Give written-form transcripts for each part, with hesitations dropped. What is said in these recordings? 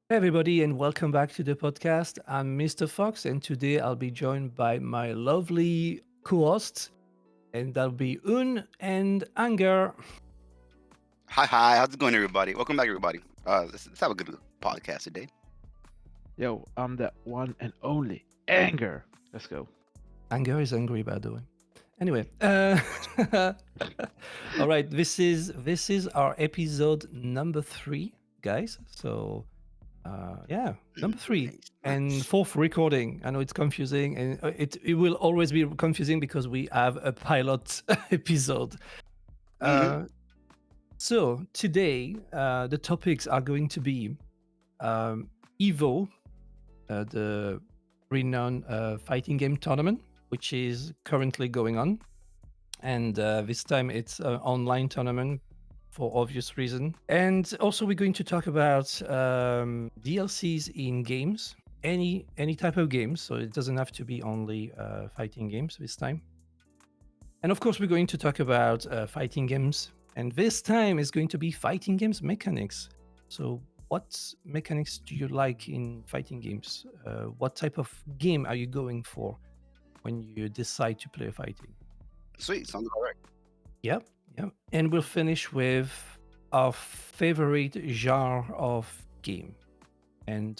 Hey everybody, and welcome back to the podcast. I'm Mr. Fox, and today I'll be joined by my lovely co-hosts, and that'll be Un and Anger. Hi, how's it going, everybody? Welcome back, everybody. Let's have a good podcast today. Yo, I'm the one and only Anger. Let's go. Anger is angry, by the way. Anyway, all right. This is our episode number 3, guys. So, yeah, number 3 Nice, and nice. fourth recording. I know it's confusing, and it will always be confusing because we have a pilot episode. Mm-hmm. Uh, So today, the topics are going to be EVO, the renowned fighting game tournament, which is currently going on, and this time it's an online tournament for obvious reason. And also, we're going to talk about DLCs in games, any type of games. So it doesn't have to be only fighting games this time. And of course, we're going to talk about fighting games. And this time is going to be fighting games mechanics. So, what mechanics do you like in fighting games? What type of game are you going for when you decide to play fighting? Sweet, sounds all right. Yep, yep. And we'll finish with our favorite genre of game. And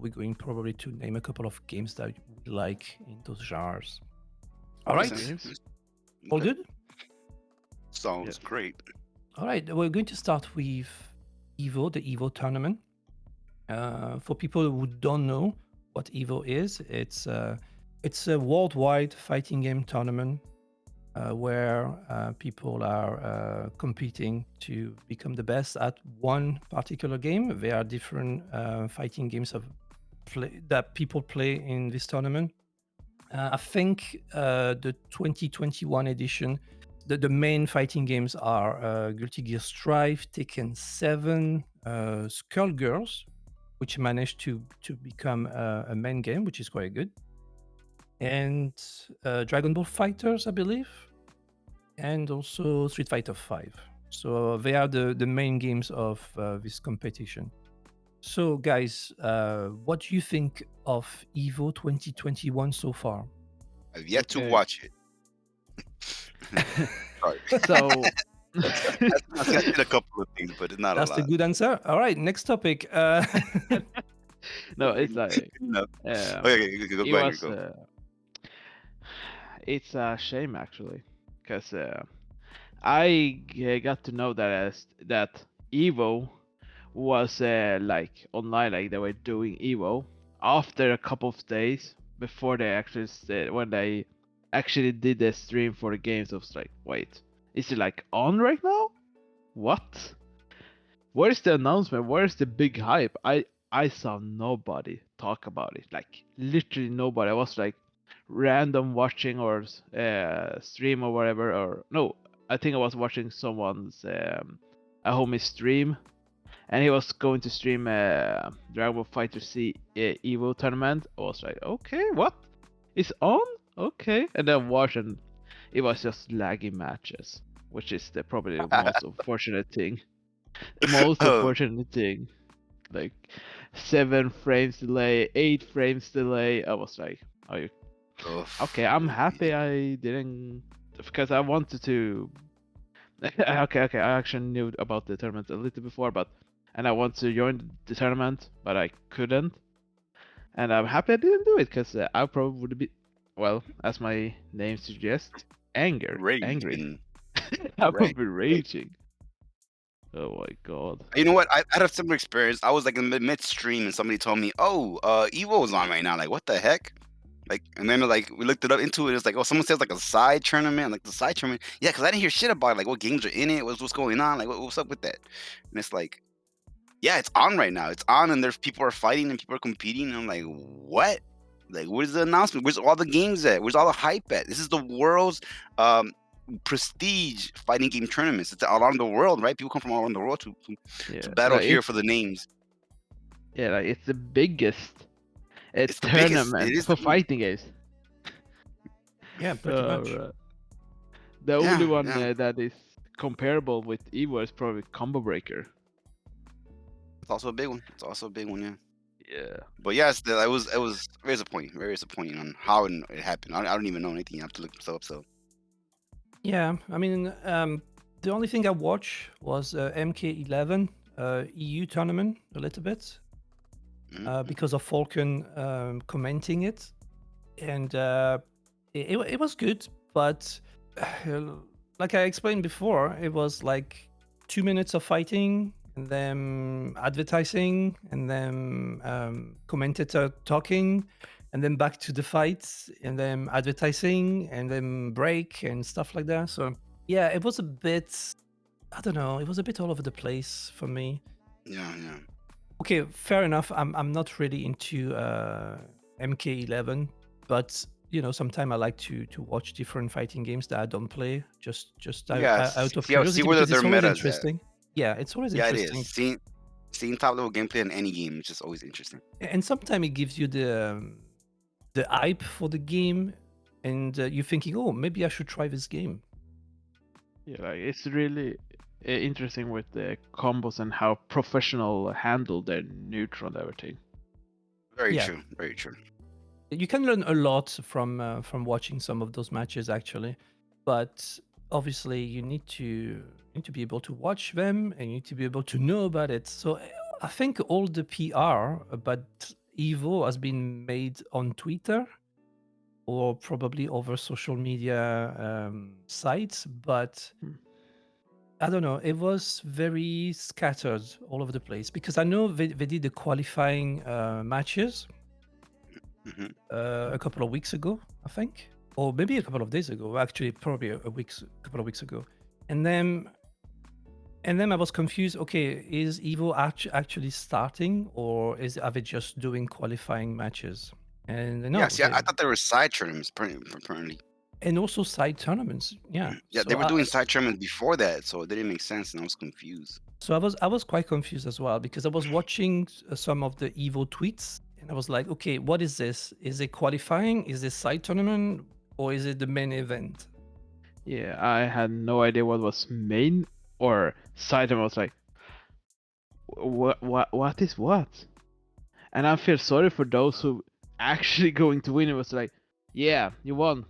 we're going probably to name a couple of games that we like in those genres. All Makes right, sense. Games? all Okay, good? sounds Yes. great. All right, we're going to start with EVO, the EVO tournament. For people who don't know what EVO is, it's a worldwide fighting game tournament where people are competing to become the best at one particular game. There are different fighting games that people play in this tournament. I think the 2021 edition, the main fighting games are Guilty Gear Strive, Tekken 7, Skullgirls, which managed to become a main game, which is quite good, and Dragon Ball Fighters, I believe, and also Street Fighter 5. So they are the main games of this competition. So, guys, what do you think of EVO 2021 so far? I've yet to Okay. watch it. Sorry, So, I've seen a couple of things, but it's not a That's the lot. good answer. All right, next topic. no, it's like Good enough. um, Okay, go, it go ahead, was. go. It's a shame actually, because I got to know that Evo was like online, like they were doing Evo after a couple of days before they actually when they actually did the stream for the games. I was like, wait, is it like on right now? What? Where's the announcement? Where's the big hype? I saw nobody talk about it. Like literally nobody. I was like random watching or stream or whatever. Or no, I think I was watching someone's a homie stream, and he was going to stream Dragon Ball Fighter C Evo tournament. I was like, okay, what? It's on? Okay, and then watch, and it was just laggy matches, which is the probably the most unfortunate thing. Most Oh, unfortunate thing, like 7 frames delay, 8 frames delay. I was like, "Are you okay?" oof. I'm happy I didn't, because I wanted to. Okay. I actually knew about the tournament a little before, but and I want to join the tournament, but I couldn't, and I'm happy I didn't do it because I probably would be, well, as my name suggests, angry. Raging, I would raging. be raging. Oh my god. You know what? I had a similar experience. I was like in the midstream, and somebody told me, "Oh, Evo's on right now." Like, what the heck? Like, and then like we looked it up into it. It's like, oh, someone says like a side tournament, like the side tournament. Yeah, because I didn't hear shit about it. Like, what games are in it? What's going on? Like, what's up with that? And it's like, yeah, it's on right now. It's on, and there's people are fighting and people are competing. And I'm like, what? Like, where's the announcement? Where's all the games at? Where's all the hype at? This is the world's um prestige fighting game tournaments. It's all around the world, right? People come from all around the world to Yeah, battle like here for it's the names. yeah, like it's the biggest It's the biggest. It tournament is for the biggest. fighting games. Yeah, pretty much. Right. The only Yeah, one yeah. that is comparable with Evo is probably Combo Breaker. It's also a big one. It's also a big one, yeah. Yeah. But yes, it was very disappointing on how it happened. I don't even know anything. You have to look stuff up. So Yeah, I mean, the only thing I watched was MK11 EU tournament a little bit mhm. because of Falcon commenting it, and it was good, but like I explained before, it was like 2 minutes of fighting and then advertising and then commentator talking and then back to the fights and then advertising and then break and stuff like that. So yeah, it was a bit, I don't know, it was a bit all over the place for me. Yeah. Okay, fair enough. I'm not really into MK11, but you know, sometimes I like to watch different fighting games that I don't play, just Yeah, out of see curiosity where because their it's always meta's at. interesting. Yeah, it's always Yeah, it is. interesting, Seeing top level gameplay in any game is just always interesting. and sometimes it gives you the hype for the game, and you're thinking, oh, maybe I should try this game. Yeah, like it's really interesting with the combos and how professional handle their neutral and everything. Very Yeah. true. Very true. You can learn a lot from watching some of those matches actually, but obviously you need to be able to watch them and you need to be able to know about it. So I think all the PR about Evo has been made on Twitter or probably over social media sites, but Hmm. I don't know. It was very scattered all over the place because I know they did the qualifying matches Hmm. a couple of weeks ago, I think, or maybe a couple of days ago. Actually, probably couple of weeks ago, and then I was confused. Okay, is Evo actually starting, or are they just doing qualifying matches? And Yeah, no, see, I thought there were side tournaments apparently. and also side tournaments. Yeah, Yeah, they were doing side tournaments before that, so it didn't make sense, and I was confused. so I was quite confused as well because I was watching some of the Evo tweets and I was like, okay, what is this? Is it qualifying? Is it side tournament? Or is it the main event? Yeah, I had no idea what was main or side. I was like, what is what? And I feel sorry for those who actually going to win. It was like, yeah, you won.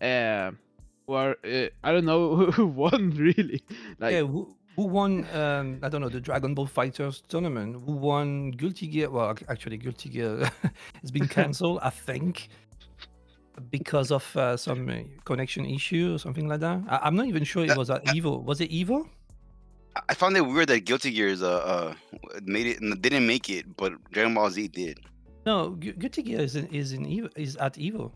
Or I don't know who won really. Like, Yeah, who won? I don't know, the Dragon Ball Fighters tournament. Who won Guilty Gear? Well, actually, Guilty Gear has been cancelled, I think, because of some connection issue or something like that. I'm not even sure it That, was at Evo. Was it Evo? I found it weird that Guilty Gears made it didn't make it, but Dragon Ball Z did. No, Guilty Gear is in Evo, is at Evo.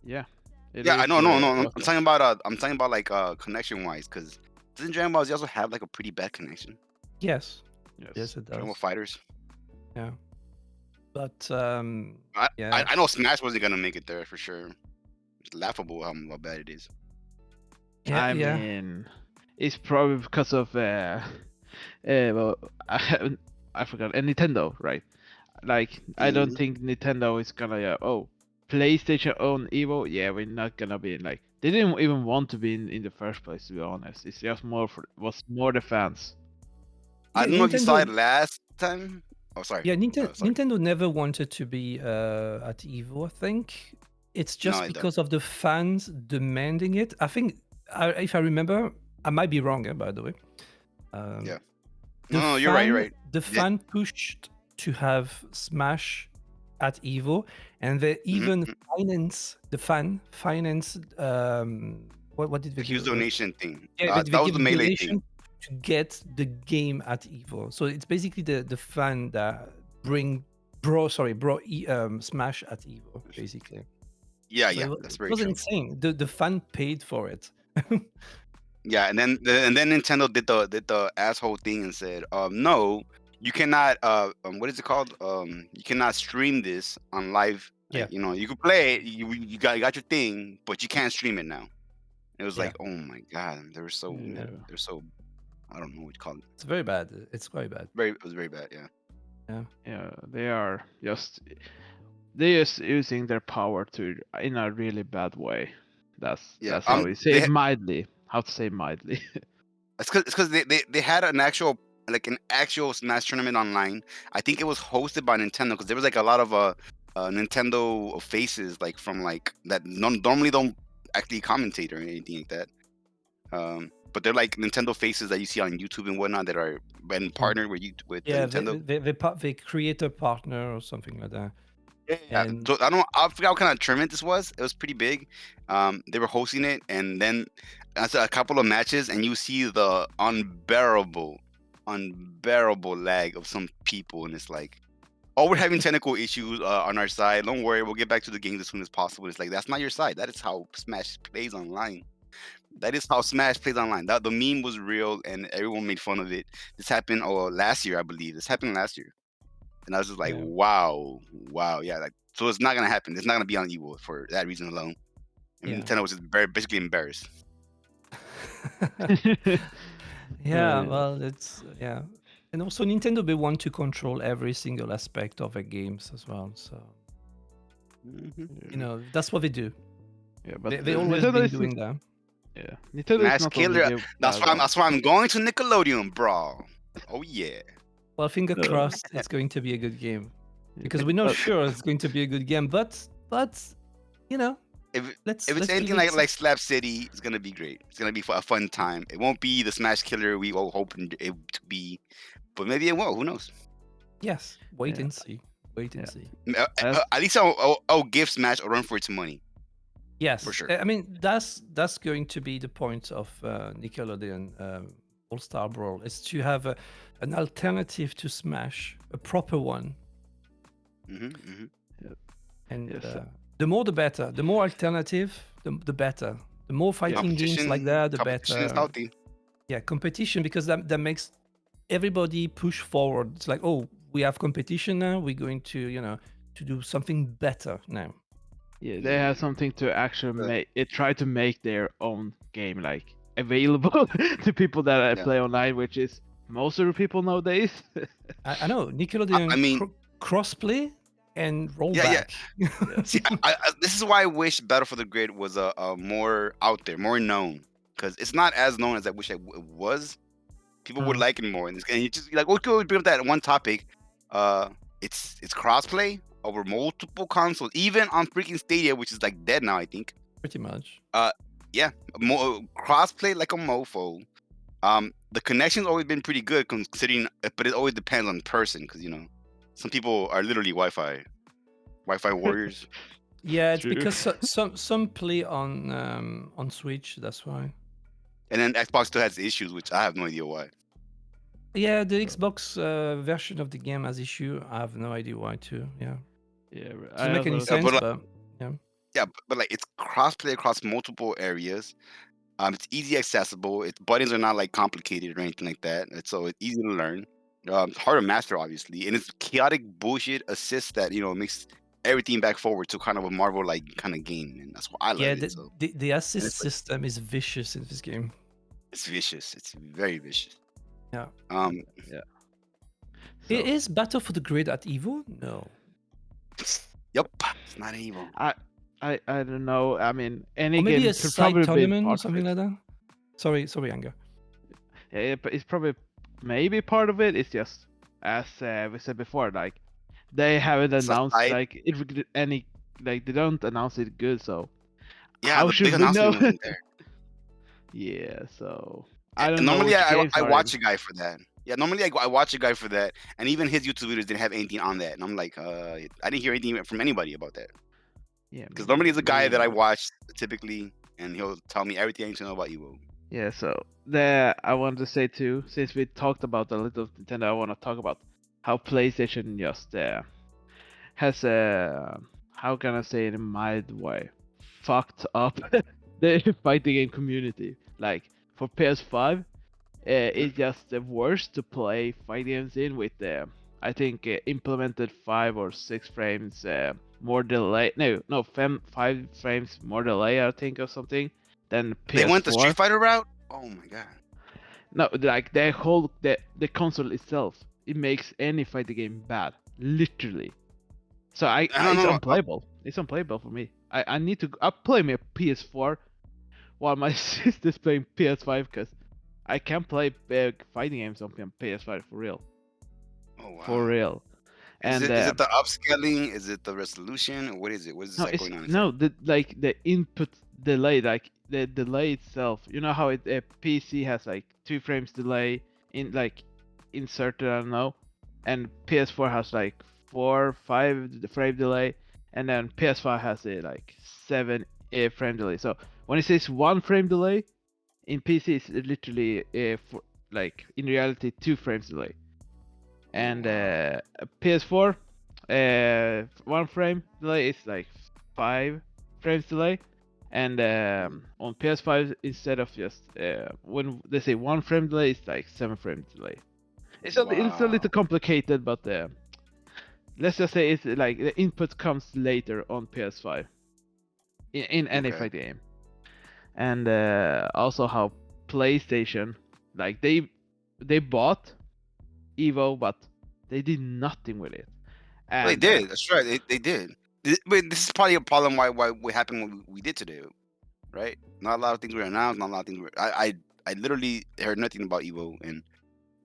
yeah, it Yeah, I is. know, no. I'm Also. talking about like connection wise, because doesn't Dragon Ball Z also have like a pretty bad connection? Yes, Yes. yes, it Dragon Ball does. Fighters. Yeah, but yeah, I know Smash wasn't gonna make it there for sure. It's laughable how bad it is. yeah, I yeah. mean, it's probably because of well, I forgot, Nintendo, right? Like, I don't Mhm. think Nintendo is gonna, PlayStation own Evo. Yeah, we're not gonna be like, they didn't even want to be in the first place, to be honest. It's just was more the fans. I Yeah, don't know if you saw it Nintendo. last time. Oh, sorry. Yeah, Sorry. Nintendo never wanted to be at Evo. I think it's No, just I don't. because of the fans demanding it. I think, if I remember, I might be wrong, by the way. Yeah. Um, No, you're right. You're right. the Yeah. fan pushed to have Smash at Evo, and they even Mhm. finance. What did they A huge do? donation thing. Yeah, they That was give the a melee donation thing. to get the game at Evo. So it's basically the fan that brought Smash at Evo, basically. Yeah, So yeah, it that's very was true. insane. The fan paid for it. Yeah, and then Nintendo did the asshole thing and said, no, you cannot what is it called? You cannot stream this on live. Yeah, Like, you can play it, you got your thing, but you can't stream it now. It was yeah, like, oh my god, they were so Yeah. they're so I don't know what you call it. it's very bad. It's quite bad. It was very bad, yeah. Yeah, Yeah, they're just using their power to in a really bad way. Yeah. That's how we say They it mildly. How to say mildly. it's because they had an like an actual Smash tournament online. I think it was hosted by Nintendo because there was like a lot of Nintendo faces like from like that normally don't actually commentate or anything like that. But they're like Nintendo faces that you see on YouTube and whatnot that are been partnered with Yeah, Nintendo. they create a partner or something like that. Yeah. And So I forgot what kind of tournament this was. It was pretty big. They were hosting it, and then after a couple of matches, and you see the unbearable lag of some people, and it's like, oh, we're having technical issues on our side. Don't worry, we'll get back to the games as soon as possible. It's like that's not your side. That is how Smash plays online. That is how Smash plays online. That the meme was real, and everyone made fun of it. This happened last year, I believe. This happened last year. And I was just like, Yeah. wow, yeah, like so it's not gonna happen. It's not gonna be on EVO for that reason alone. And Yeah. Nintendo was just basically embarrassed. Yeah, Yeah. well, it's yeah. And also Nintendo, they want to control every single aspect of their games as well. So, that's what they do. Yeah, but They always Nintendo been is doing that. yeah. Nintendo Smash is not only Killer. game That's why I'm going to Nickelodeon, bro. Oh yeah. Well, finger Uh, crossed, it's going to be a good game because we know sure it's going to be a good game. But you know, If let's it's give anything it. like Slap City, it's gonna be great. It's gonna be a fun time. It won't be the Smash Killer we all hoping it to be, but maybe it will. Who knows? Yes, wait Yeah. and see. Wait and Yeah. see. At least I'll give Smash a run for its money. Yes, For sure. I mean that's going to be the point of Nickelodeon All Star Brawl is to have an alternative to Smash, a proper one, and Yes. the more the better. The more alternative, the better. The more fighting games like that, the Competition is better. healthy. Yeah, competition because that makes everybody push forward. It's like, oh, we have competition now. We're going to to do something better now. Yeah, they have Yeah. something to actually try to make their own game like available to people that Yeah. play online, which is most of the people nowadays. I know Nickelodeon I mean, crossplay and yeah. rollback. See, this is why I wish Battle for the Grid was a more out there, more known, because it's not as known as I wish it was. People would like it more, and you just like, what could we bring up that one topic? It's crossplay over multiple consoles, even on freaking Stadia, which is like dead now, I think. Pretty much. Yeah, crossplay like a mofo. The connection's always been pretty good considering, but it always depends on person, because some people are literally Wi-Fi warriors. Yeah, it's True. because some play on Switch. That's why. And then Xbox still has issues, which I have no idea why. Yeah, the Xbox version of the game has issue. I have no idea why too. Yeah, Yeah, doesn't make any also- sense, but, but yeah. Yeah, but like it's crossplay across multiple areas. It's easy accessible. Its buttons are not like complicated or anything like that. So it's easy to learn. It's hard to master, obviously, and it's chaotic bullshit assist that makes everything back forward to kind of a Marvel like kind of game, and that's why I love Yeah, it. So the assist it's like- system is vicious in this game. it's vicious. It's very vicious. Yeah. So, It is Battle for the Grid at EVO? No. Yep, it's not evil. I don't know. I mean, any Or maybe game a could side probably be tournament or part of something it. like that. Sorry, Anger. Yeah, but it's probably maybe part of it. It's just as we said before, like they haven't It's a announced side- like any like they don't announce it good. So Yeah, how the should big we know? announcement wasn't there. Yeah, so I don't And know. normally Which I games are watch in. a guy for that. Yeah, normally I watch a guy for that, and even his YouTube videos didn't have anything on that, and I'm like, I didn't hear anything from anybody about that. Yeah, Because normally it's a guy that I me- watch typically, and he'll tell me everything I need to know about Evo. Yeah, so there I want to say too, since we talked about a little of Nintendo, I want to talk about how PlayStation just has how can I say it in mild way, fucked up the fighting game community. Like for PS5, it's just the worst to play fighting games in with I think implemented 5 or 6 frames more delay. No, 5 frames more delay. I think or something than PS4. They went the Street Fighter route. Oh my god. No, like the whole the console itself, it makes any fighting game bad, literally. So it's no. unplayable. It's unplayable for me. I need to. I play my PS4 while my sister's playing PS5 because I can play fighting games on PS5 for real, Oh for wow. real. Is And it the upscaling? Is it the resolution? Or what is it? What is no, that it's going on no inside? the input delay, like the delay itself. You know how PC has like 2 frames delay in like inserted, I don't know, and PS4 has like 4, 5 frame delay, and then PS5 has a like 7 frame delay. So when it says 1 frame delay in PC, it's literally like in reality 2 frames delay, Oh and wow. PS4, 1 frame delay is like 5 frames delay, and on PS5 instead of just when they say 1 frame delay, it's like 7 frame delay. It's a Wow. little complicated, but let's just say it's like the input comes later on PS5 in any Okay. fight game, and also how PlayStation, like they bought EVO, but they did nothing with it. Well, they And did. That's right. They did. But this is probably a problem why what happened when we did today, right? Not a lot of things were announced. Not a lot of things were. I literally heard nothing about Evo, and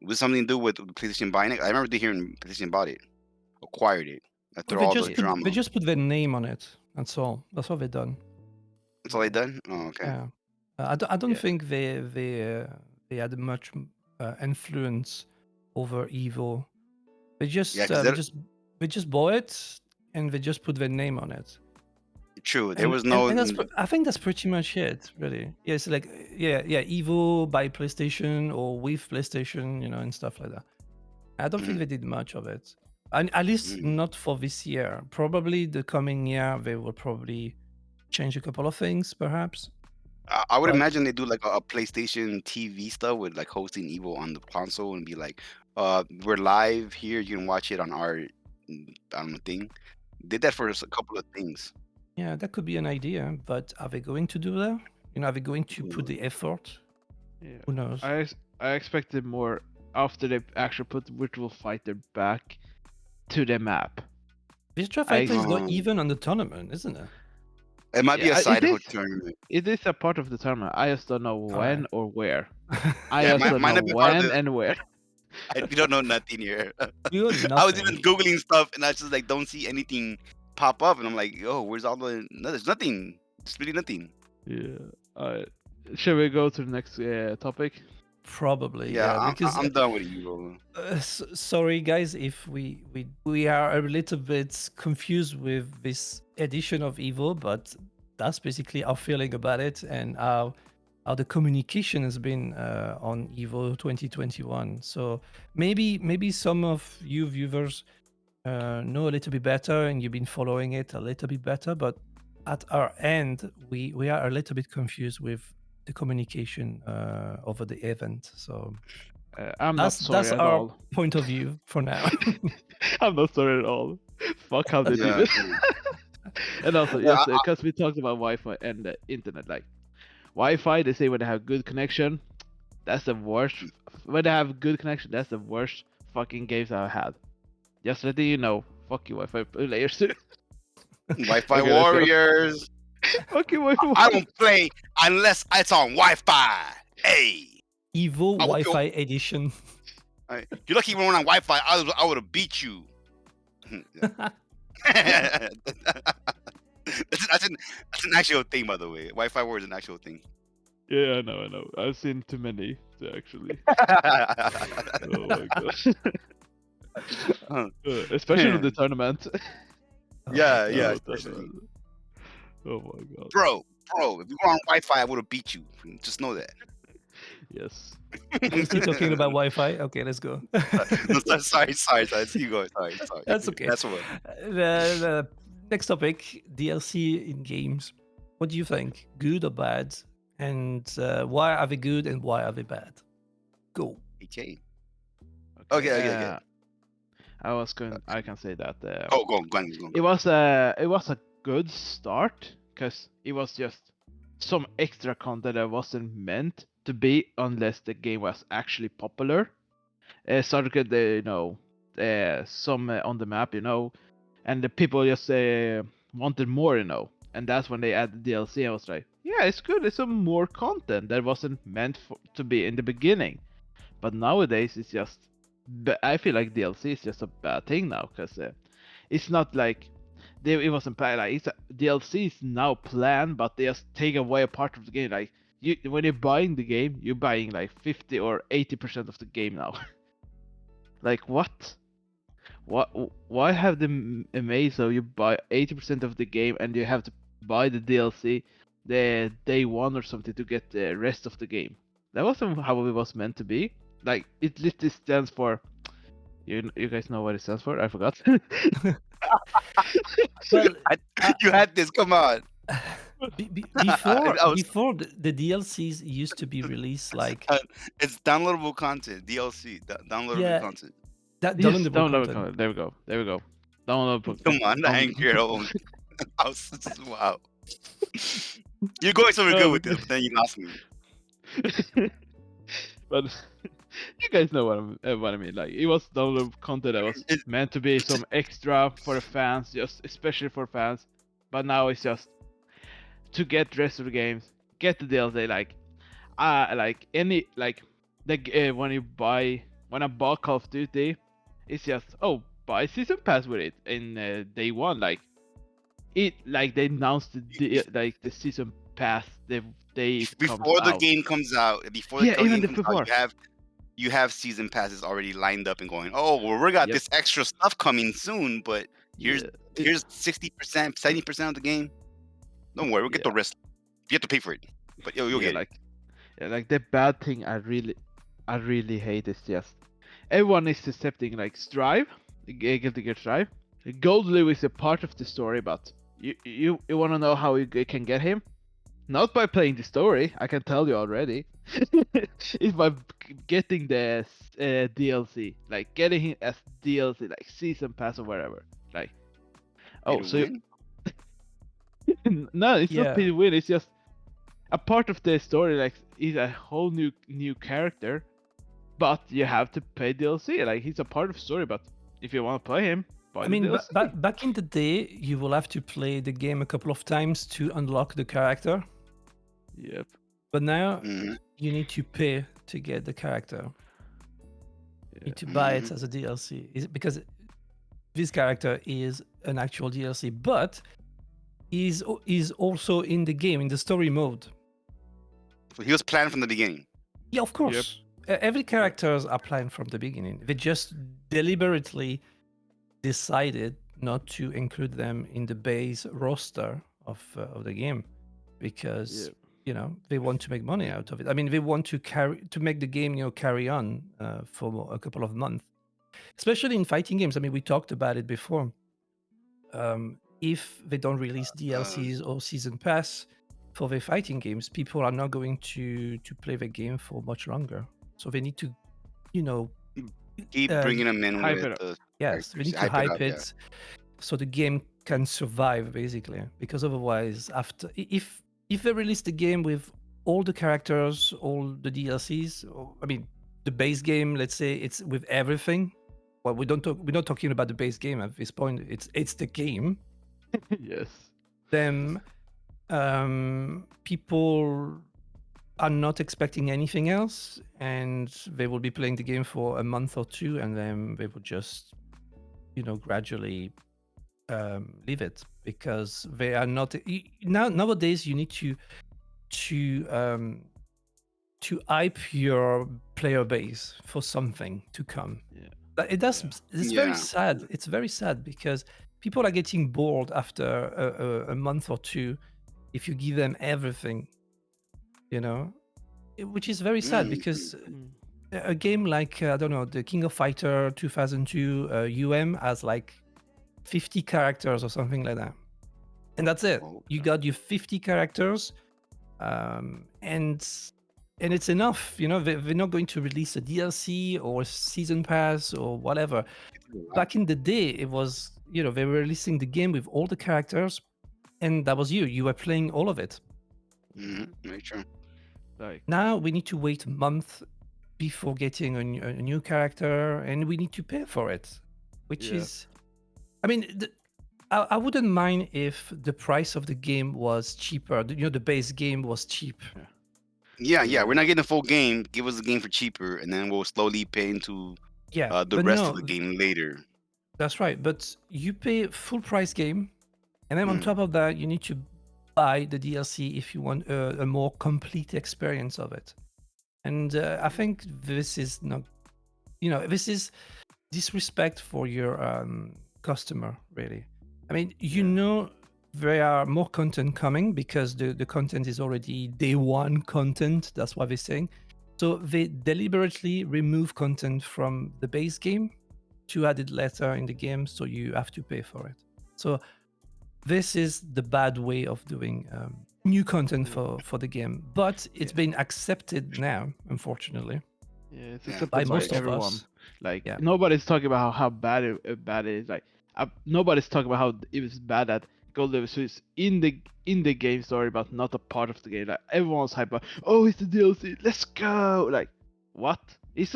it was something to do with PlayStation buying it. I remember hearing PlayStation bought it, acquired it Well, after all the they drama. just put their name on it. That's all. That's what they've done. That's all they done. Oh, okay. Yeah. I don't yeah, think they had much influence over Evo. They Yeah, just because uh, they just they just bought it and they just put their name on it. true. There And was and, no. and I think that's pretty much it, really. Yeah, it's like yeah, Evo by PlayStation or with PlayStation, and stuff like that. I don't think Mhm, they did much of it. And at least mhm. not for this year. Probably the coming year they will probably change a couple of things, perhaps. I would But imagine they do like a PlayStation TV stuff with like hosting Evo on the console and be like, we're live here. You can watch it on our, I don't know, thing. Did that for a couple of things. yeah, that could be an idea. But are they going to do that? Are they going to put Ooh. the effort? yeah. Who knows? I expected more after they actually put Virtual Fighter back to the map. Virtua I Fighter is not Um, even on the tournament, isn't it? it might be a yeah, it side of is. a tournament. It is a part of the tournament. I just don't know All right. when or where. I Yeah, just don't might know not be part of when the. and where. We don't know nothing here. You got I was even nothing. googling stuff and I just like don't see anything pop up, and I'm like, yo, where's all the? No, there's nothing. There's really nothing. Yeah. Shall we go to the next topic? Probably, Yeah, yeah. Because I'm done with Evo. sorry, guys, if we are a little bit confused with this edition of Evo, but that's basically our feeling about it and how the communication has been on Evo 2021. So maybe some of you viewers know a little bit better and you've been following it a little bit better, but at our end, we are a little bit confused with the communication over the event. So I'm not sorry that's at our all. point of view for now. I'm not sorry at all. Fuck how they did Yeah, it. And also, yeah. just because we talked about Wi-Fi and the internet, like Wi-Fi, they say when they have good connection, that's the worst. When they have good connection, that's the worst fucking games I've had. Just letting you know, fuck you, Wi-Fi players too. Wi-Fi Okay, let's go. warriors. Fuck you, Wi-Fi I warriors. don't play unless it's on Wi-Fi. Hey, Evo I would Wi-Fi edition. you're lucky when we're on Wi-Fi. I would have beat you. that's, that's an actual thing, by the way. Wi-Fi war is an actual thing. Yeah, I know. I've seen too many actually. Oh my gosh. Especially with the tournament. Yeah, Oh, especially. tournament. Oh my god. Bro, if you were on Wi-Fi, I would have beat you. Just know that. Yes. Are we still talking about Wi-Fi? Okay, let's go. No, sorry. You go. Sorry. That's okay. That's what. The next topic, DLC in games. What do you think? Good or bad? And why are they good and why are they bad? Go. Okay. Okay. Okay. I can say that Go on. it was a good start because it was just some extra content that wasn't meant to be unless the game was actually popular. Started with some on the map, and the people just wanted more, and that's when they added DLC. I was like, yeah, it's good. It's some more content that wasn't meant to be in the beginning. But nowadays, it's just. I feel like DLC is just a bad thing now because it's not like it wasn't planned. Like DLC is now planned, but they just take away a part of the game. Like when you're buying the game, you're buying like 50 or 80% of the game now. Like what? What? Why have the amaze so you buy 80% of the game and you have to buy the DLC the day one or something to get the rest of the game? That wasn't how it was meant to be. Like it literally stands for. You guys know what it stands for? I forgot. Well, You had this. Come on. before I was. the DLCs used to be released like It's downloadable content. DLC. Downloadable yeah, content. that Yes, downloadable download content. content. There we go. There we go. Download. Come on, the Download. angry old. Wow. You're going somewhere good No, with this, but then you lost me. but you guys know what I mean. Like it was download content that was It- meant to be some extra for the fans, just especially for fans. But now it's just to get the rest of the games, get the DLC. Like any like when I bought Call of Duty, it's just buy season pass with it in day one. Like they announced like the season pass the day it comes Before the out. game comes out, Yeah, even game the comes out, before. you have season passes already lined up and going. Oh, well, we got Yep. this extra stuff coming soon, but here's Yeah. here's 60%, 70% of the game. Don't worry, we'll get the Yeah. rest. You have to pay for it, but you'll Yeah, get it. like the bad thing I really hate is just everyone is accepting like Strive, Guilty Gear Strive. Gold Lou is a part of the story, but you want to know how you can get him? Not by playing the story, I can tell you already. It's by getting the DLC, like getting him as DLC, like season pass or whatever. Like, Pay oh, to so win. no, it's not Yeah. pay to win. It's just a part of the story. Like, he's a whole new character, but you have to pay DLC. Like, he's a part of the story, but if you want to play him, buy I the mean, DLC. back in the day, you will have to play the game a couple of times to unlock the character. Yep. But now hmm you need to pay to get the character. You need to buy it as a DLC. Because this character is an actual DLC, but is also in the game in the story mode. So he was planned from the beginning. Yeah, of course. Every characters are planned from the beginning. They just deliberately decided not to include them in the base roster of the game because they want to make money out of it. I mean, they want to make the game carry on for a couple of months, especially in fighting games. I mean, we talked about it before. If they don't release DLCs or season pass for their fighting games, people are not going to play the game for much longer. So they need to, Keep bringing him in hype with it up. the yes, we characters. need to hype up, it so the game can survive basically. Because otherwise, if they release the game with all the characters, all the DLCs, I mean, the base game, let's say it's with everything. Well, we're not talking about the base game at this point. It's the game. Yes. Then people are not expecting anything else, and they will be playing the game for a month or two, and then they will just, gradually leave it because they are not. Nowadays, you need to hype your player base for something to come. Yeah. But it does. It's Yeah. very sad. It's very sad because people are getting bored after a month or two if you give them everything, which is very sad because a game like I don't know, the King of Fighter 2002 has like 50 characters or something like that, and that's it. You got your 50 characters, and it's enough. They're not going to release a DLC or a season pass or whatever. Back in the day, it was they were releasing the game with all the characters, and that was you were playing all of it. Very true. Like Now we need to wait a month before getting a new character, and we need to pay for it, which is, I mean, I wouldn't mind if the price of the game was cheaper. The base game was cheap. Yeah, we're not getting the full game. Give us the game for cheaper, and then we'll slowly pay into Yeah, the but rest of no, the game later. that's right. But you pay full price game, and then on Mm. top of that, you need to buy the DLC if you want a more complete experience of it. And I think this is not, this is disrespect for your customer, really. I mean, there are more content coming because the content is already day one content. That's what they're saying. So they deliberately remove content from the base game to add it later in the game, so you have to pay for it. So this is the bad way of doing new content for the game, but it's been accepted now, unfortunately, Yeah, it's Yeah, accepted by that's by most right. of everyone. us. Like Yeah. nobody's talking about how bad it is. Like nobody's talking about how it was bad that Gold Level is in the game story, but not a part of the game. Like everyone's hyper. Oh, it's the DLC. Let's go. Like what? It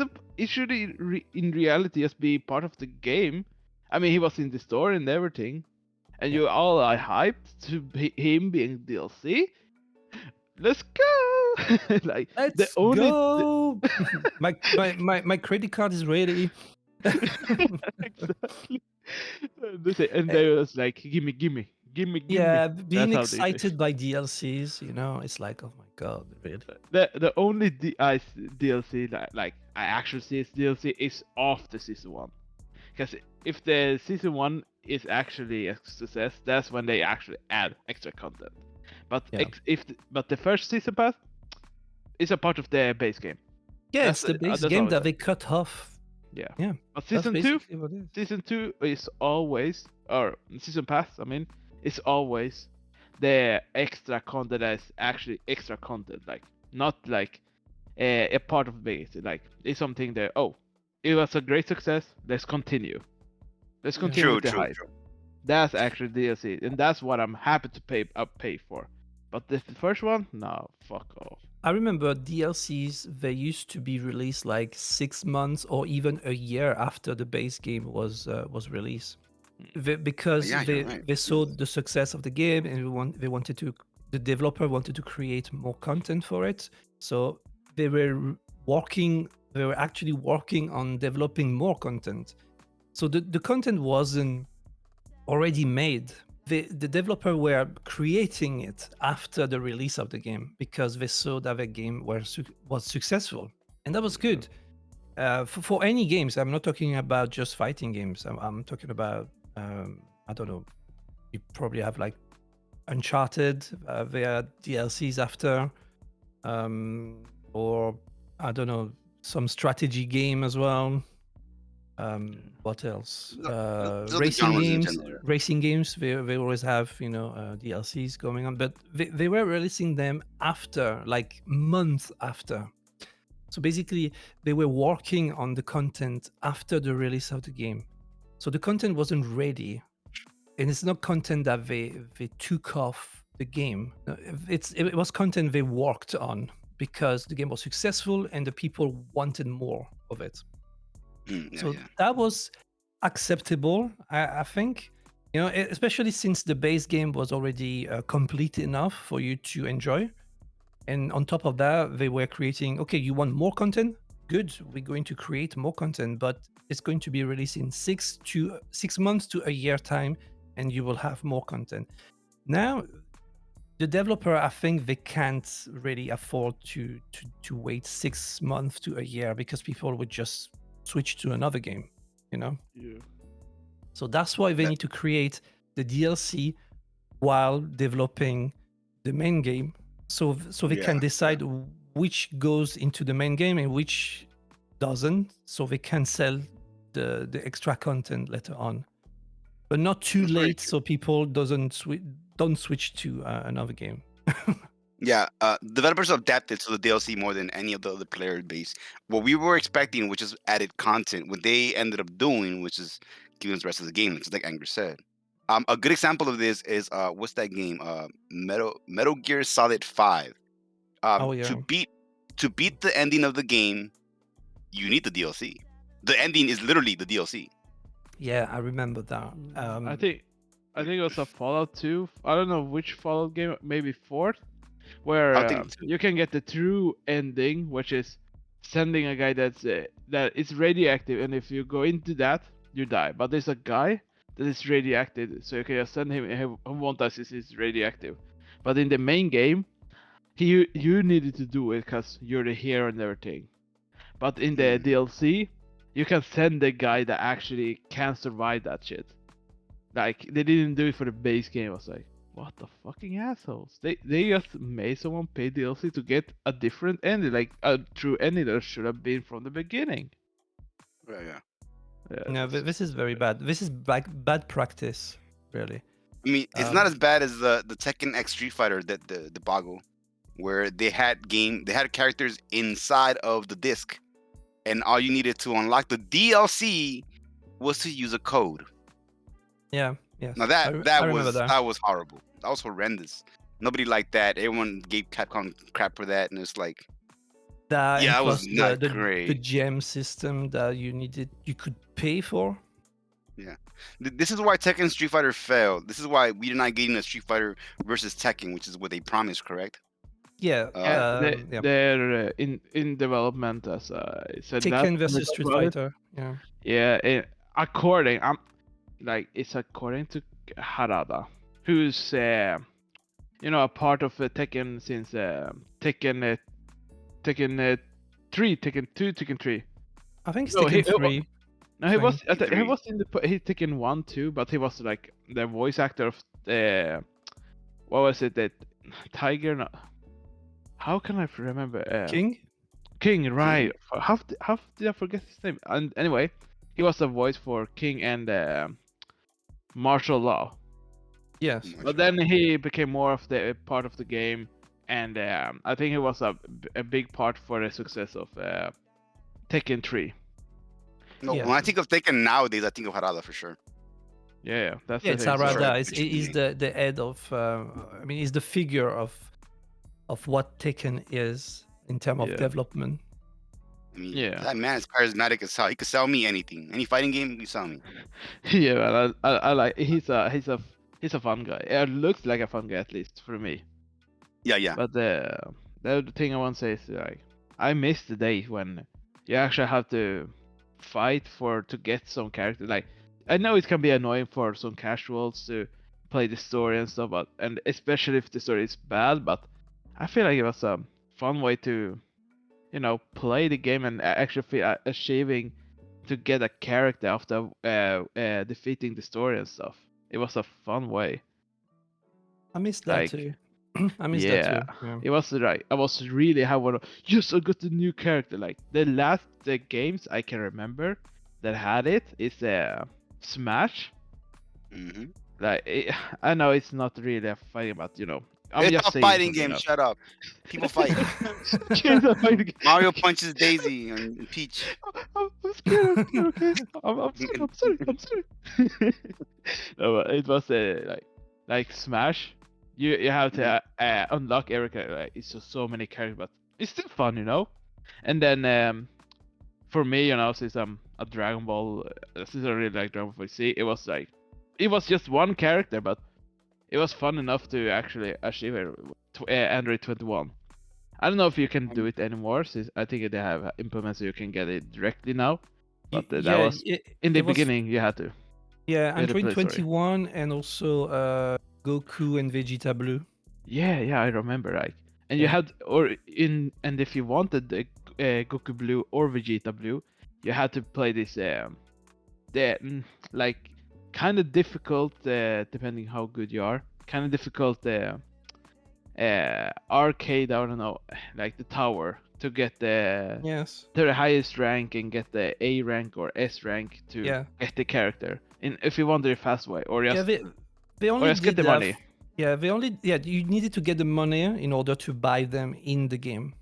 should in reality just be part of the game. I mean, he was in the story and everything, and Yeah. you all are hyped to him being DLC. Let's go. Like the Let's only. go. My credit card is ready. Exactly. And they was like, gimme, gimme, gimme, gimme. Yeah, being That's how they say. excited by DLCs, it's like, oh my god, really? The only DLC that like I actually see as DLC is after season one, because if the season one is actually a success, that's when they actually add extra content. But Yeah. but the first season pass is a part of the base game. Yeah, That's it's the base that's game always that it. they cut off. Yeah. Yeah, But that's season two, basically what it is. season two is always, or season pass, I mean, is always the extra content that is actually extra content, like not like a part of the base. Like it's something that it was a great success. Let's continue. Let's Yeah. continue True, with the true, hype. true. That's actually DLC, and that's what I'm happy to pay for. But the first one, no, fuck off. I remember DLCs, they used to be released like 6 months or even a year after the base game was released. Because Yeah, you're right. they saw the success of the game, and the developer wanted to create more content for it. So they were they were actually working on developing more content. So the content wasn't already made. The developer were creating it after the release of the game because they saw that the game was successful, and that was good. For any games, I'm not talking about just fighting games. I'm talking about I don't know. You probably have like Uncharted, their DLCs after, or I don't know, some strategy game as well. What else? Those are the genres in general. Racing games. They always have DLCs going on, but they were releasing them after, like months after. So basically, they were working on the content after the release of the game. So the content wasn't ready, and it's not content that they took off the game. No, it was content they worked on because the game was successful and the people wanted more of it. So that was acceptable, I think. Especially since the base game was already complete enough for you to enjoy. And on top of that, they were creating, okay, you want more content? Good, we're going to create more content, but it's going to be released in 6 months to a year time, and you will have more content. Now, the developer, I think they can't really afford to wait 6 months to a year because people would just switch to another game, Yeah. So that's why they need to create the DLC while developing the main game, so they can decide which goes into the main game and which doesn't, so they can sell the extra content later on, but not too That's very late, true. so people don't switch to another game. Yeah, developers adapted to the DLC more than any of the other player base. What we were expecting, which is added content, what they ended up doing, which is giving us the rest of the game, just like Angry said. A good example of this is what's that game? Metal Gear Solid 5. Oh yeah, To beat the ending of the game, you need the DLC. The ending is literally the DLC. yeah, I remember that. I think I think it was a Fallout 2. I don't know which Fallout game, maybe fourth, where I think too. you can get the true ending, which is sending a guy that is radioactive, and if you go into that, you die. But there's a guy that is radioactive, so you can just send him. And he won't die since he's radioactive. But in the main game, you needed to do it because you're the hero and everything. But in the Mm. DLC, you can send the guy that actually can survive that shit. Like they didn't do it for the base game. I was like, what the fucking assholes? They just made someone pay DLC to get a different ending, like a true ending that should have been from the beginning. Yeah. Yeah, No, that's this is very bad. This is bad practice, really. I mean, it's not Um, as bad as the Tekken X Street Fighter that the Boggle, where they had characters inside of the disc, and all you needed to unlock the DLC was to use a code. yeah, yes. Now I remember that. that was horrible. That was horrendous. Nobody liked that. Everyone gave Capcom crap for that, and it's like, That yeah, and that was plus not the great. gem system that you could pay for. Yeah, this is why Tekken Street Fighter failed. This is why we did not get in a Street Fighter versus Tekken, which is what they promised, correct? Yeah, yeah. yeah. They're in development, as I said that. Tekken when we versus talked Street about it. Fighter. Yeah. Yeah, according it's according to Harada, who's a part of Tekken since Tekken 3, Tekken 2, Tekken 3. I think it's No, Tekken 3. No, he was. Playing. He 3. was in he Tekken 1 too, but he was like the voice actor of what was it? That Tiger? No, how can I remember? King? King, right? How did I forget his name? And anyway, he was the voice for King and Martial Law. Yes. But then he became more of the part of the game, and I think he was a big part for the success of Tekken 3. No, Yes. when I think of Tekken nowadays, I think of Harada for sure. Yeah, that's Yeah, the it's thing. So, Arada. Sure. He's the head of. I mean, he's the figure of what Tekken is in terms of Yeah. development. I mean, Yeah. that man is charismatic as hell. He could sell me anything, any fighting game. He can sell me. Yeah, man, I like he's a fun guy. It looks like a fun guy, at least for me. Yeah. But the other thing I want to say is like I miss the days when you actually have to fight to get some character. Like I know it can be annoying for some casuals to play the story and stuff, but and especially if the story is bad. But I feel like it was a fun way to play the game and actually feel achieving to get a character after defeating the story and stuff. It was a fun way. I miss that Like, too. I miss that yeah, too. Yeah. it was right. I was really having, yes, I got the new character. Like the last games I can remember that had it is Smash. hmm Like I know it's not really a fighting, but I'm It's just a saying fighting something game. else. Shut up. People fight. It's a fighting game. Mario punches Daisy and Peach. I'm scared. Okay. I'm sorry. No, but it was like Smash. You have to unlock every character. Like, it's just so many characters, but it's still fun, And then for me, since I'm a Dragon Ball, since I really like Dragon Ball Z, it was just one character, but it was fun enough to actually achieve it. Android 21. I don't know if you can do it anymore. Since I think they have implements so you can get it directly now. But that Yeah, was in the it was- beginning. You had to. Yeah, Yeah, the Android Play Store. 21 and also Goku and Vegeta Blue. Yeah, I remember. Like, and you Yeah. had and if you wanted the Goku Blue or Vegeta Blue, you had to play this like kind of difficult depending how good you are. Kind of difficult arcade. I don't know, like the tower to get Yes. to the highest rank and get the A rank or S rank to Yeah. get the character. If you want the fast way, or Yeah, just they only just get did the that. money. Yeah, you needed to get the money in order to buy them in the game.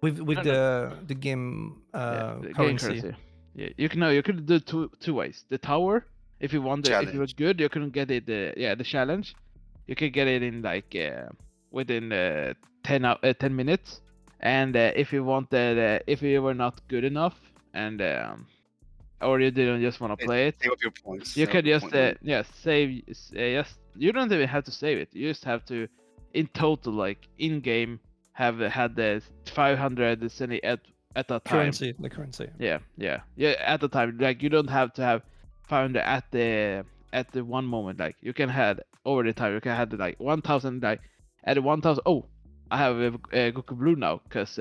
With the game the game currency. Yeah, you could do two ways. The tower, if you want if you were Challenge. good, you couldn't get it. The challenge, you could get it in like within 10 minutes. And if you wanted, if you were not good enough, and or you didn't just want to play it, Save up your points. you Save up can your just point money. save. Yes, you don't even have to save it. You just have to, in total, like in game, have had the 500 centi at that time. The currency. Yeah. At the time, like you don't have to have 500 at the one moment. Like you can have over the time. You can have like 1,000. Like at 1,000. Oh, I have a Goku Blue now because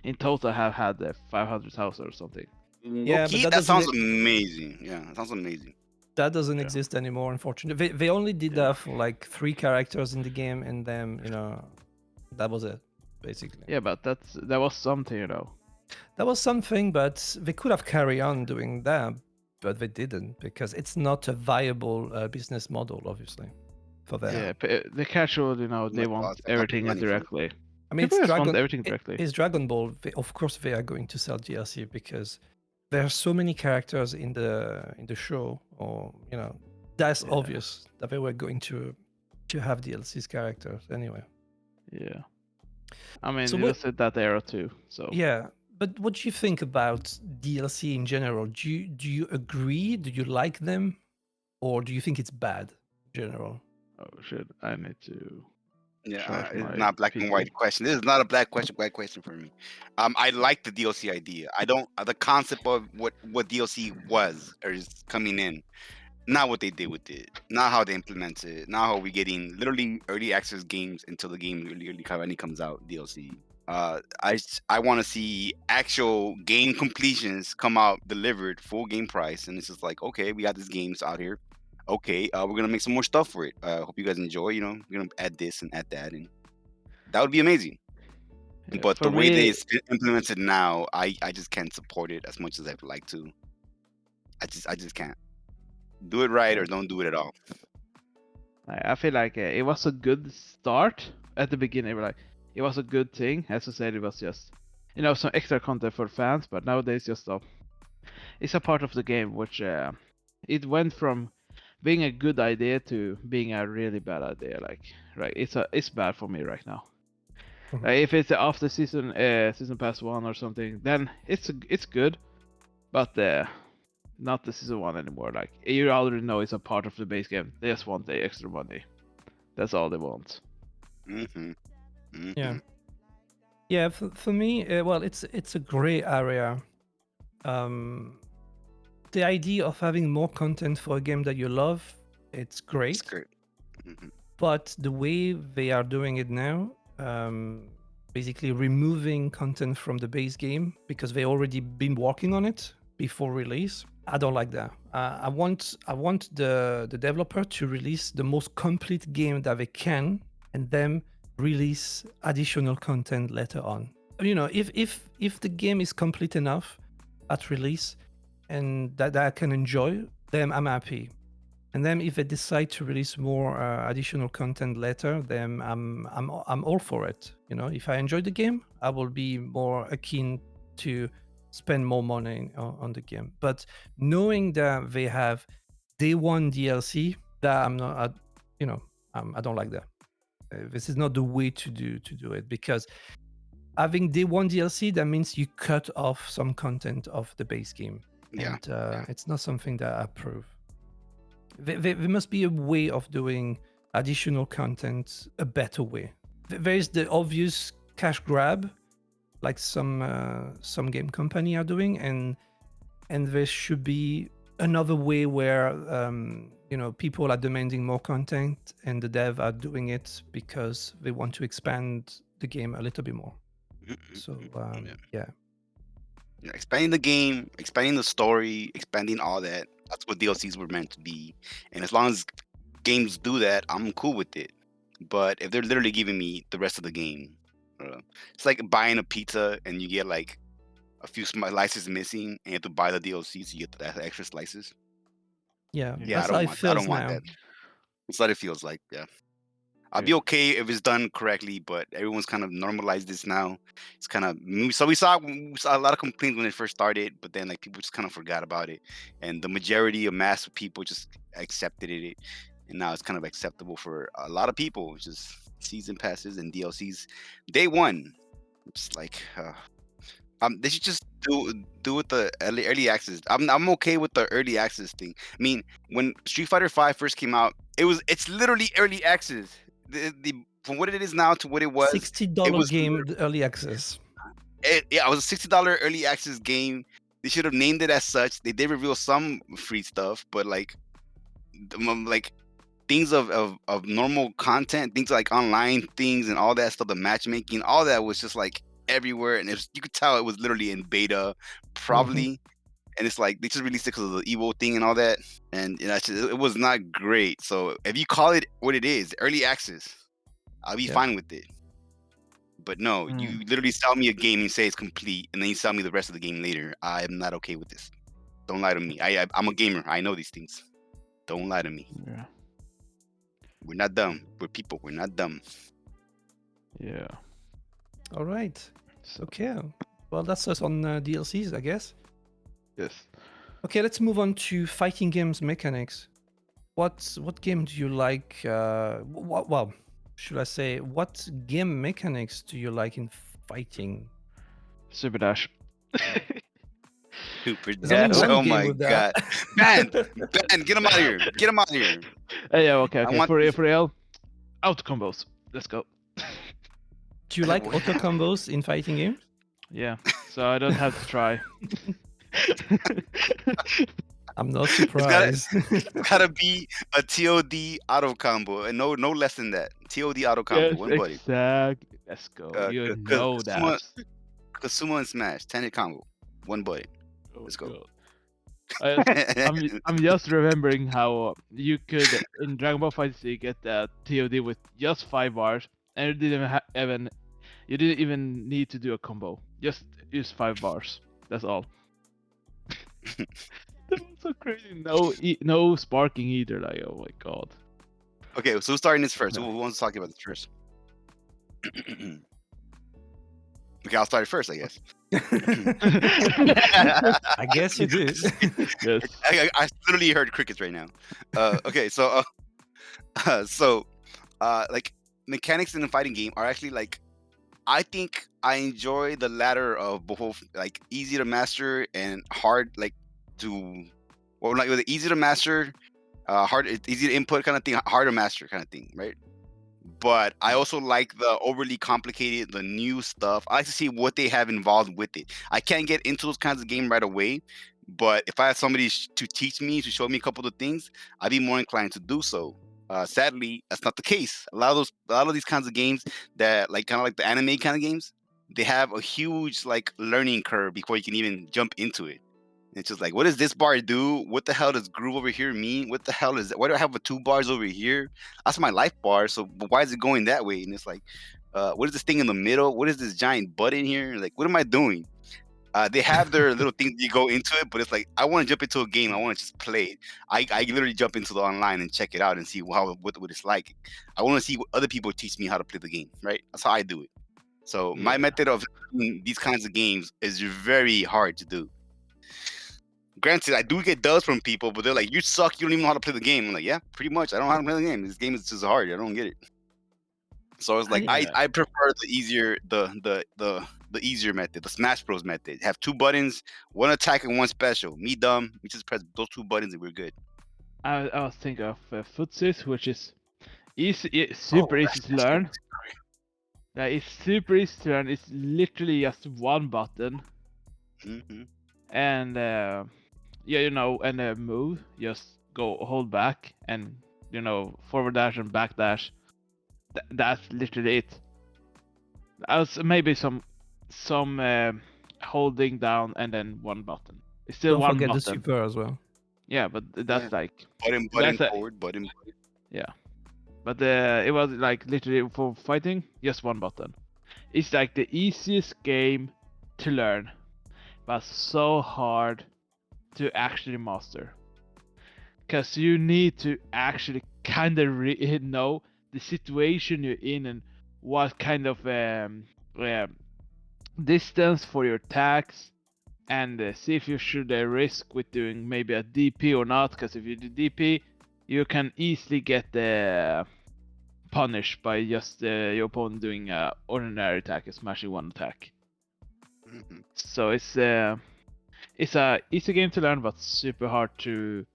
in total I have had 500,000 or something. Yeah, but Low-key, that that sounds doesn't amazing. Yeah, that sounds amazing. Yeah. exist anymore, unfortunately. They only did Yeah. that for like 3 characters in the game, and then that was it, basically. Yeah, but that was something, That was something, but they could have carried on doing that, but they didn't because it's not a viable business model, obviously, for them. Yeah, the casual, they Much want lost that everything money from it. directly. I mean, People just want everything directly. It's Dragon Ball. Of course, they are going to sell DLC because there are so many characters in the show, or that's Yeah. obvious that they were going to have DLC's characters anyway. Yeah. I mean, So it what? was at that era too. So Yeah, but what do you think about DLC in general? Do you agree? Do you like them, or do you think it's bad in general? oh shit, I need to Yeah, charge it's my not black and PC. white question. This is not a black question, white question for me. I like the DLC idea. I don't the concept of what DLC was or is coming in. Not what they did with it. Not how they implement it. Not how we're getting literally early access games until the game really finally comes out. DLC. I want to see actual game completions come out delivered full game price, and it's just like, okay, we got these games out here. Okay, we're gonna make some more stuff for it. Hope you guys enjoy. We're gonna add this and add that, and that would be amazing. Yeah, But the for way they me, it's implemented now, I just can't support it as much as I'd like to. I just can't do it right or don't do it at all. I feel like it was a good start at the beginning. Like it was a good thing. As I said, it was just some extra content for fans. But nowadays, just it's a part of the game, which it went from being a good idea to being a really bad idea. Like right, it's bad for me right now. Mhm. If it's after season pass 1 or something, then it's good, but not the season 1 anymore. Like you already know it's a part of the base game. They just want the extra money. That's all they want. Mm-hmm. Mm-hmm. Yeah. Yeah, for me, well, it's a gray area. Um, the idea of having more content for a game that you love, it's It's great. great. Mm-hmm. But the way they are doing it now, basically removing content from the base game because they already been working on it before release. I don't like that. I want the developer to release the most complete game that they can, and then release additional content later on. If the game is complete enough at release and that I can enjoy, then I'm happy. And then if they decide to release more additional content later, then I'm all for it. If I enjoy the game, I will be more keen to spend more money on the game. But knowing that they have day one DLC, that I'm not, I don't like that. This is not the way to do it because having day one DLC, that means you cut off some content of the base game, Yeah. and it's not something that I approve. There must be a way of doing additional content a better way. There is the obvious cash grab, like some game company are doing, and there should be another way where people are demanding more content, and the dev are doing it because they want to expand the game a little bit more. Mm-hmm. So Yeah. yeah. Expanding the game, expanding the story, expanding all that. That's what DLCs were meant to be. And as long as games do that, I'm cool with it. But if they're literally giving me the rest of the game, it's like buying a pizza and you get like a few slices missing, and you have to buy the DLC so you get the extra slices. Yeah, Yeah. Yeah, I that's how don't it want. I don't feels want now. that. That's what it feels like. Yeah. I'll be Yeah. okay if it's done correctly, but everyone's kind of normalized this now. It's kind of so we saw a lot of complaints when it first started, but then like people just kind of forgot about it, and the majority of mass of people just accepted it, and now it's kind of acceptable for a lot of people. It's just season passes and DLCs day one. It's like They should just do with the early access. I'm okay with the early access thing. I mean, when Street Fighter 5 first came out, it's literally early access. The from what it is now to what it was, it $60 was game, the early access. yeah, it was a $60 early access game. They should have named it as such. They did reveal some free stuff, but like things of normal content, things like online things and all that stuff, the matchmaking, all that was just like everywhere, and you could tell it was literally in beta, probably. And it's like they just released it because of the EVO thing and all that, and it was not great. So if you call it what it is, early access, I'll be Yeah. fine with it. But no, Mm. you literally sell me a game and you say it's complete, and then you sell me the rest of the game later. I am not okay with this. Don't lie to me. I'm a gamer. I know these things. Don't lie to me. Yeah. We're not dumb. We're people. We're not dumb. Yeah. All right. So Okay. Well, that's us on DLCs, I guess. yes. Okay, let's move on to fighting games mechanics. What game do you like? Well, should I say, what game mechanics do you like in fighting? Super Dash. Super There's only Dash. one Oh game my with god. that. Banned. Get him out of here. Get him out of here. Yeah. Okay. I Okay. want For real. Auto combos. Let's go. Do you like auto combos in fighting games? Yeah. So I don't have to try. I'm not gotta- surprised. gotta be a TOD auto combo, and no less than that. TOD auto combo, Yes, one buddy. exactly. Let's go. You know that. Kasuma and Smash, 10-hit combo, one buddy. Oh Let's go. God. I'm just remembering how you could in Dragon Ball FighterZ get that TOD with just 5 bars, and you didn't even need to do a combo. Just use 5 bars. That's all. That was so crazy. No sparking either. Like, oh my god. Okay, so who's starting this first? No. Who wants to talk about this first? Okay, I'll start it first, I guess. I guess you do. Yes. I literally heard crickets right now. Okay, so like mechanics in a fighting game are actually like, I think I enjoy the latter of both, like easy to master and hard, like to, or like with the easy to master, hard, it's easy to input kind of thing, hard to master kind of thing, right? But I also like the overly complicated, the new stuff. I like to see what they have involved with it. I can't get into those kinds of games right away, but if I have somebody to teach me, to show me a couple of things, I'd be more inclined to do so. Sadly, that's not the case. A lot of these kinds of games that like kind of like the anime kind of games, they have a huge like learning curve before you can even jump into it. It's just like, what does this bar do? What the hell does groove over here mean? What the hell is that? Why do I have 2 bars over here? That's my life bar. So but why is it going that way? And it's like, what is this thing in the middle? What is this giant button here? Like, what am I doing? They have their little things you go into it, but it's like, I want to jump into a game. I want to just play it. I literally jump into the online and check it out and see what it's like. I want to see what other people teach me how to play the game, right? That's how I do it. So my Yeah. method of doing these kinds of games is very hard to do. Granted, I do get dubs from people, but they're like, "You suck. You don't even know how to play the game." I'm like, "Yeah, pretty much. I don't know how to play the game. This game is just hard. I don't get it." So it's like Yeah. I prefer the easier method, the Smash Bros method. Have 2 buttons, 1 attack and 1 special. Me dumb. We just press those 2 buttons and we're good. I was thinking of Footsys, which is super easy to learn. Yeah, it's super easy to learn. It's literally just 1 button, Mm-hmm. and and move. Just go hold back, and forward dash and back dash. That's literally it. Maybe some holding down and then 1 button. It's still Don't 1 forget the button. super as well. Yeah, but that's like Button That's forward, button. But it was like literally for fighting, just 1 button. It's like the easiest game to learn, but so hard to actually master. Because you need to actually kind of know the situation you're in and what kind of distance for your attacks, and see if you should risk with doing maybe a DP or not. Because if you do DP, you can easily get punished by just your opponent doing an ordinary attack, smashing 1 attack. Mhm. So it's a easy game to learn, but super hard to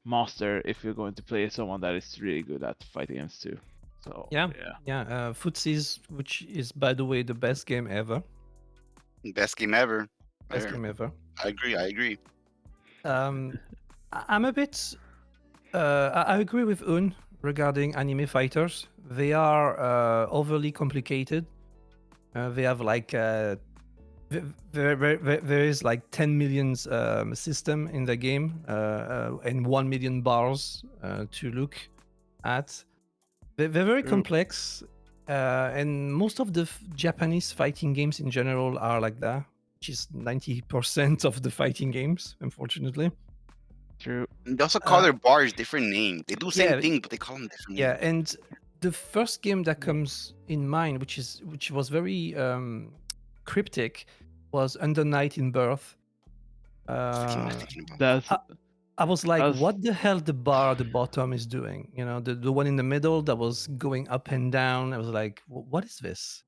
master if you're going to play someone that is really good at fighting games too. So Yeah, yeah, yeah. Footsies, which is by the way the best game ever. Best game ever. Best There. game ever. I agree. I agree. Um, I'm a bit. I agree with Un regarding anime fighters. They are overly complicated. They have like there is like 10 million system in the game and 1 million bars to look at. They're very true. complex, and most of the Japanese fighting games in general are like that, which is 90% of the fighting games, unfortunately. True. And they also call Uh, their bars different names. They do the same yeah, thing, but they call them different yeah, names. and the first game that comes in mind, which was very cryptic, was Under Night in Birth. That's the game I was Uh, thinking about. That's I, I was like, that's what the hell the bar at the bottom is doing? You know, the one in the middle that was going up and down. I was like, what is this?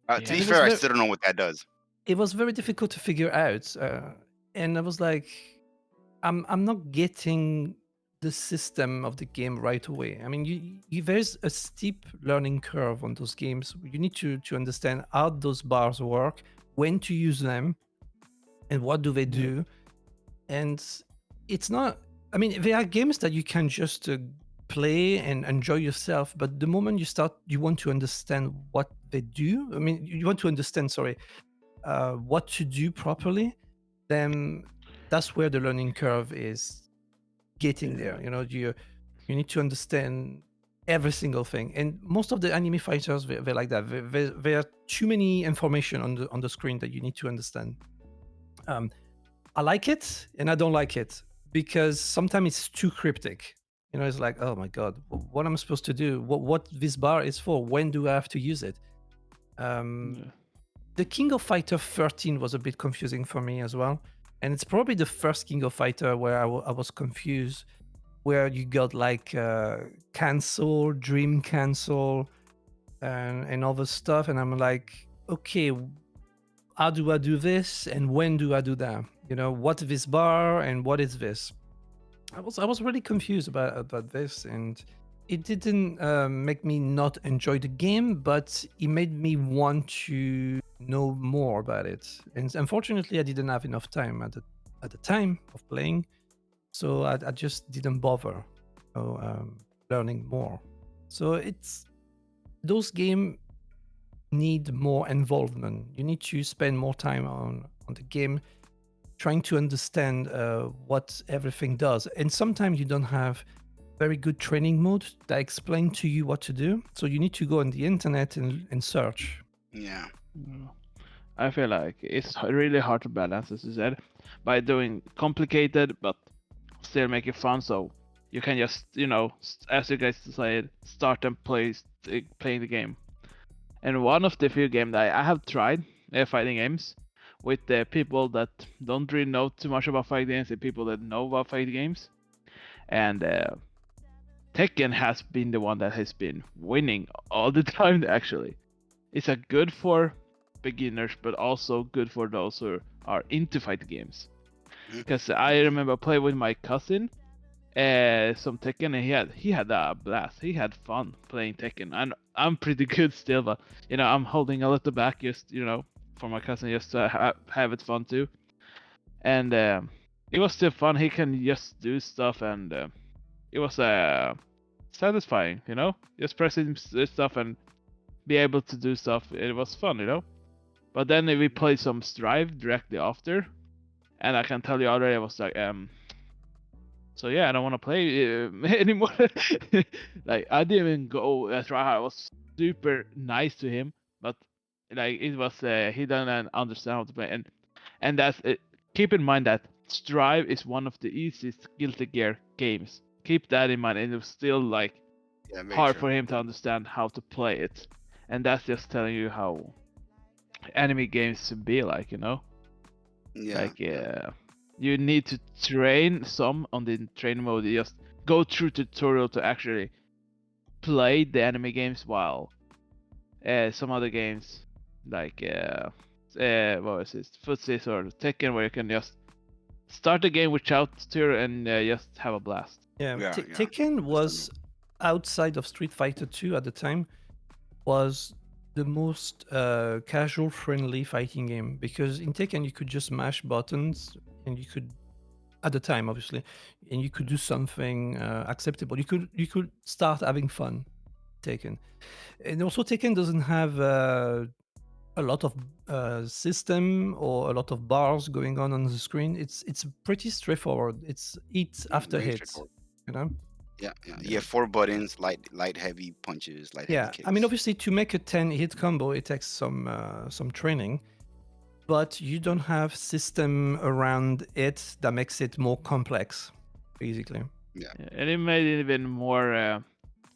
To yeah. be And fair, I still don't know what that does. it was very difficult to figure out. And I was like, I'm not getting the system of the game right away. I mean, there's a steep learning curve on those games. You need to understand how those bars work, when to use them, and what do they Yeah. do. And it's not. I mean, there are games that you can just play and enjoy yourself, but the moment you want to understand what they do. I mean, you want to understand, sorry, what to do properly, then that's where the learning curve is getting Yeah. there. You know, you need to understand every single thing, and most of the anime fighters they're like that. There are too many information on the screen that you need to understand. um, I like it and I don't like it because sometimes it's too cryptic. You know, it's like, oh my god, what am I supposed to do? What this bar is for? When do I have to use it? um, Yeah. the King of Fighter 13 was a bit confusing for me as well. And it's probably the first King of Fighter where I was confused, where you got like cancel, dream cancel, and other stuff. And I'm like, okay, how do I do this? And when do I do that? You know, what's this bar and what is this? I was really confused about this, and it didn't make me not enjoy the game, but it made me want to know more about it. And unfortunately, I didn't have enough time at the time of playing, so I just didn't bother, learning more. So it's those games need more involvement. You need to spend more time on the game trying to understand what everything does. And sometimes you don't have very good training mode that explain to you what to do. So you need to go on the internet and search. Yeah. Yeah. I feel like it's really hard to balance, as you said, by doing complicated but still make it fun. So you can just, as you guys said, start and playing the game. And one of the few games that I have tried fighting games with people that don't really know too much about fighting games and people that know about fighting games, and Tekken has been the one that has been winning all the time. Actually, it's a good for beginners, but also good for those who are into fighting games. Mhm. Because I remember playing with my cousin, some Tekken, and he had a blast. He had fun playing Tekken, and I'm pretty good still, but I'm holding a little back just for my cousin just to have it fun too. And it was still fun. He can just do stuff, and it was satisfying. Just pressing stuff and be able to do stuff. It was fun. But then we played some Strive directly after, and I can tell you already, I was like, so yeah, I don't want to play anymore. Like I didn't even go try hard. I was super nice to him, but like it was he didn't understand how to play, and that's it. Keep in mind that Strive is one of the easiest Guilty Gear games. Keep that in mind, and it was still like Yeah, very hard true. for him to understand how to play it, and that's just telling you how anime games should be like. Yeah. Like Yeah. you need to train some on the training mode. You just go through tutorial to actually play the anime games, while some other games like what is it, Footsies or Tekken, where you can just start the game without tutor and just have a blast. Yeah, Yeah, Tekken was outside of Street Fighter 2 at the time, was the most casual friendly fighting game, because in Tekken you could just mash buttons and you could, at the time obviously, and you could do something acceptable. You could start having fun. Tekken, and also Tekken doesn't have a lot of system or a lot of bars going on the screen. It's pretty straightforward. It's hit after very hit, straightforward. you know. Yeah, yeah. You have 4 buttons: light, heavy punches, light, heavy Yeah, kicks. I mean, obviously, to make a 10-hit combo, it takes some training, but you don't have system around it that makes it more complex, basically. Yeah, And it made it even more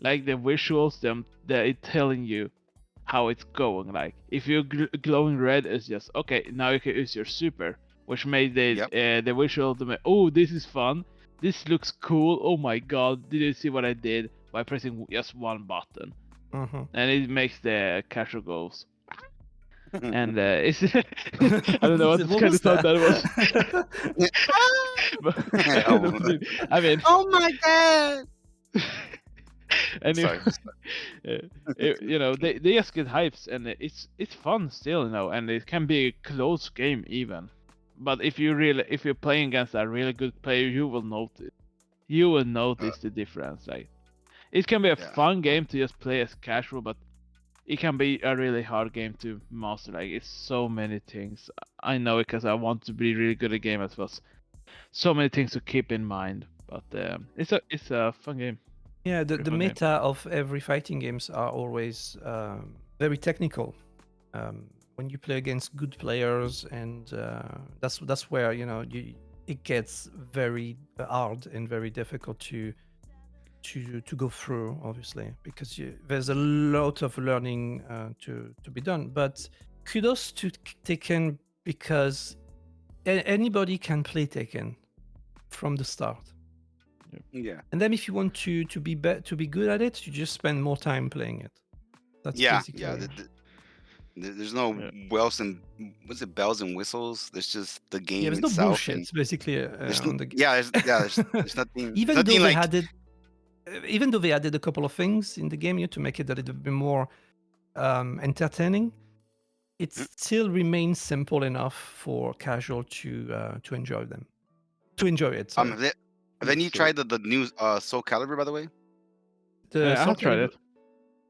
like the visuals, them that it telling you how it's going. Like if you're glowing red, it's just okay. Now you can use your super, which made Yep. the visual. Oh, this is fun. This looks cool. Oh my god! Did you see what I did by pressing just one button? Mm-hmm. And it makes the casual goals. And it's I don't know what What kind was of sound that was. But, Oh, I mean, oh my god! anyway, Sorry. you know, they just get hypes, and it's fun still, you know, and it can be a close game even. But if you're playing against a really good player, you will notice. You will notice the difference. Like it can be a Yeah. fun game to just play as casual, but it can be a really hard game to master. Like it's so many things. I know it because I want to be really good at game as well. So many things to keep in mind. But it's a fun game. Yeah, the Pretty fun game. meta of every fighting games are always very technical. When you play against good players, and that's where it gets very hard and very difficult to go through, obviously, because there's a lot of learning to be done. But kudos to Tekken, because anybody can play Tekken from the start. Yeah. And then if you want to be good at it, you just spend more time playing it. That's Yeah. basically Yeah. There's no what's it, bells and whistles. There's just the game yeah. There's no itself, and bullshit basically there's on the there's nothing. even There's though nothing they like added a couple of things in the game, to make it a little bit more entertaining, it still remains simple enough for casual to enjoy it. Sorry. Then you tried the new Soul Calibur, by the way. The I Soul have tried Calibur it.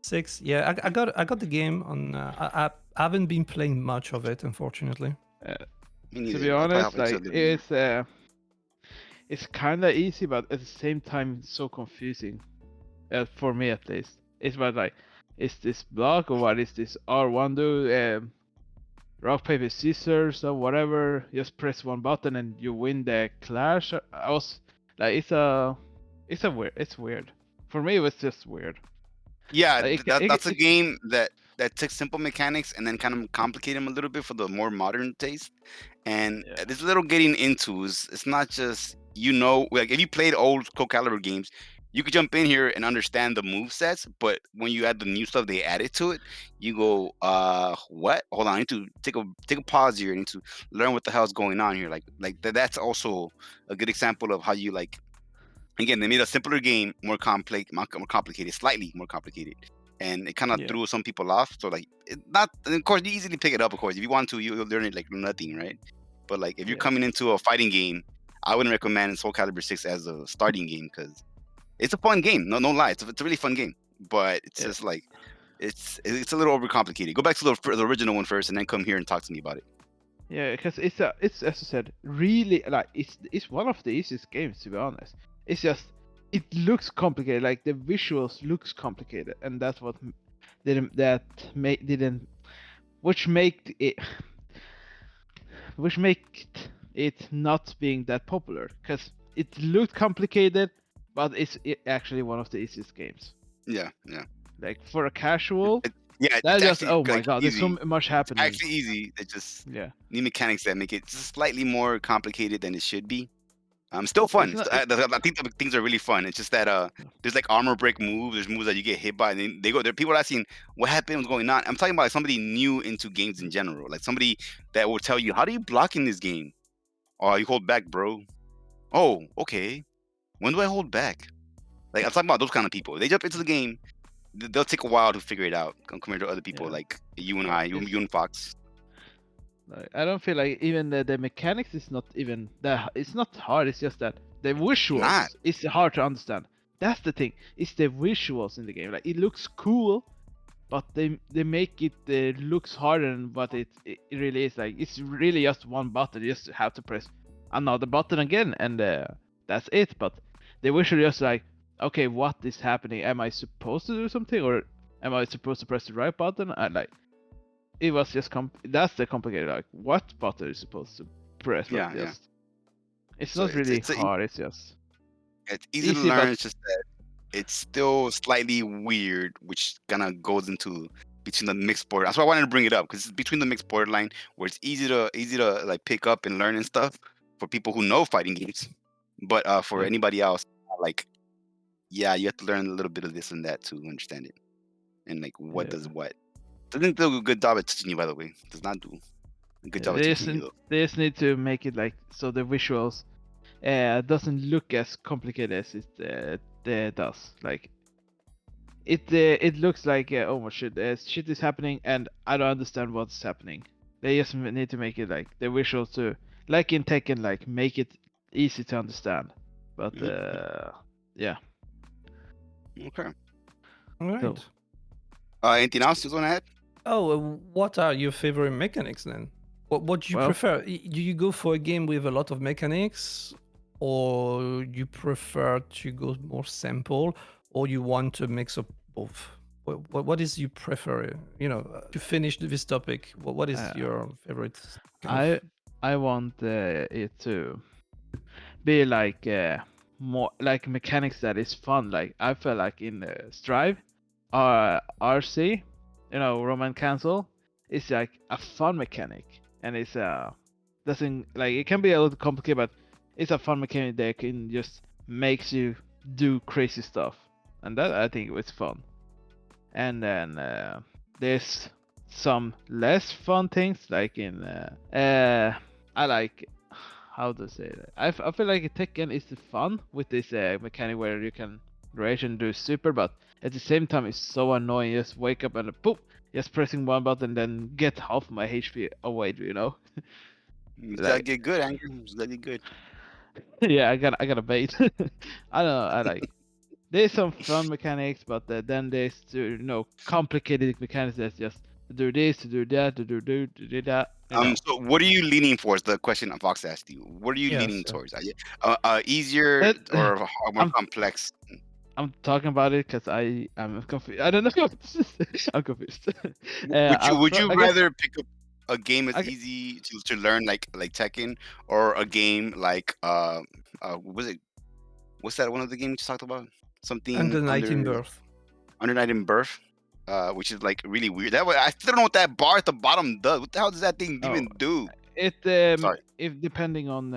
6. Yeah, I got the game on. I haven't been playing much of it, unfortunately. Me neither. To be I'll probably honest, hop into it like a little bit. it's kind of easy, but at the same time so confusing. For me at least, it's about like, is this block or what is this R1 do? Rock paper scissors or whatever. Just press one button and you win the clash. I was like, it's weird. For me, it was just weird. Yeah, Like, that's a game that took simple mechanics and then kind of complicated them a little bit for the more modern taste. And Yeah. there's a little getting into. It's not just like if you played old Soul Calibur games, you could jump in here and understand the move sets. But when you add the new stuff they added to it, you go, what? Hold on, I need to take a pause here. I need to learn what the hell's going on here. Like that's also a good example of how you like. Again, they made a simpler game more complex, more complicated, slightly more complicated, and it kind of Yeah. threw some people off. So like, not. And of course, you easily pick it up. Of course, if you want to, you'll learn it like nothing, right? But like, if you're Yeah. coming into a fighting game, I wouldn't recommend Soul Calibur 6 as a starting game, because it's a fun game. No lie, it's a really fun game. But it's just like, it's a little overcomplicated. Go back to the original one first, and then come here and talk to me about it. Yeah, because it's as I said, really like it's one of the easiest games, to be honest. It's just it looks complicated, like the visuals looks complicated, and that's what which make it not being that popular, because it looked complicated, but it's actually one of the easiest games. Yeah. Like for a casual, Yeah, that it's just actually oh my like god, there's so easy. much happening. Actually easy. It's just Yeah. new mechanics that make it just slightly more complicated than it should be. Still fun. It's not. I think the things are really fun. It's just that there's like armor break moves. There's moves that you get hit by, and then they go. There are people asking what happened, what's going on. I'm talking about like somebody new into games in general, like somebody that will tell you how do you block in this game. Oh, you hold back, bro. Oh, okay. When do I hold back? Like I'm talking about those kind of people. They jump into the game. They'll take a while to figure it out compared to other people Yeah. like you and I, you and Fox. Like, I don't feel like even the mechanics is not even that. It's not hard. It's just that the visuals Not. is hard to understand. That's the thing. It's the visuals in the game. Like it looks cool, but they make it looks harder than what it really is. Like it's really just one button. You just have to press another button again, and that's it. But the visual just like, okay, what is happening? Am I supposed to do something, or am I supposed to press the right button? And like it was just that's the complicated. Like what button is supposed to press? But Yeah. just it's So not really it's hard. It's just easy to easy, learn. but It's just that it's still slightly weird, which kind of goes into between the mixed border. That's why I wanted to bring it up because it's between the mixed borderline where it's easy to like pick up and learn and stuff for people who know fighting games. But for yeah, anybody else, like yeah, you have to learn a little bit of this and that to understand it, and like what does yeah. what. Doesn't do a good job at teaching you, by the way. Does not do a good Yeah, job at teaching you though. they just need to make it like so the visuals doesn't look as complicated as it does. Like it looks like oh my shit, shit is happening and I don't understand what's happening. They just need to make it like the visuals to like in Tekken, like make it easy to understand. But yeah, Okay. All right. so Anything else you want to add? Oh, what are your favorite mechanics then? What do you well, prefer? Do you go for a game with a lot of mechanics, or you prefer to go more simple, or you want a mix of both? What is you prefer? You know, to finish this topic, what is uh, your favorite kind I of? I want it to be like more like mechanics that is fun. Like I feel like in Strive, RC, you know, Roman Cancel, it's like a fun mechanic, and it's doesn't like it can be a little complicated, but it's a fun mechanic that can just makes you do crazy stuff, and that I think was fun. And then there's some less fun things like in I like how to say that. I feel like Tekken is the fun with this mechanic where you can rage and do super, but at the same time it's so annoying. You just wake up and boop, just pressing one button, then get half my HP away. You know, You just gotta like get good, Andrew. You just gotta get good. yeah, I got a bait. I don't know. I like. There's some fun mechanics, but then there's you know complicated mechanics that's just to do this, to do that, to do that. You know. So what are you leaning for? Is the question that Fox asked you. What are you leaning Yes. towards? Easier That, or more I'm complex? I'm talking about it because I'm confused. I don't know. I'm confused. Would you I guess rather pick up a game as I, easy to learn like Tekken or a game like what was it? What's that one of the games you just talked about? And Something the night in birth. under night in birth, which is like really weird. That way, I still don't know what that bar at the bottom does. What the hell does that thing oh even do? it Sorry. if depending on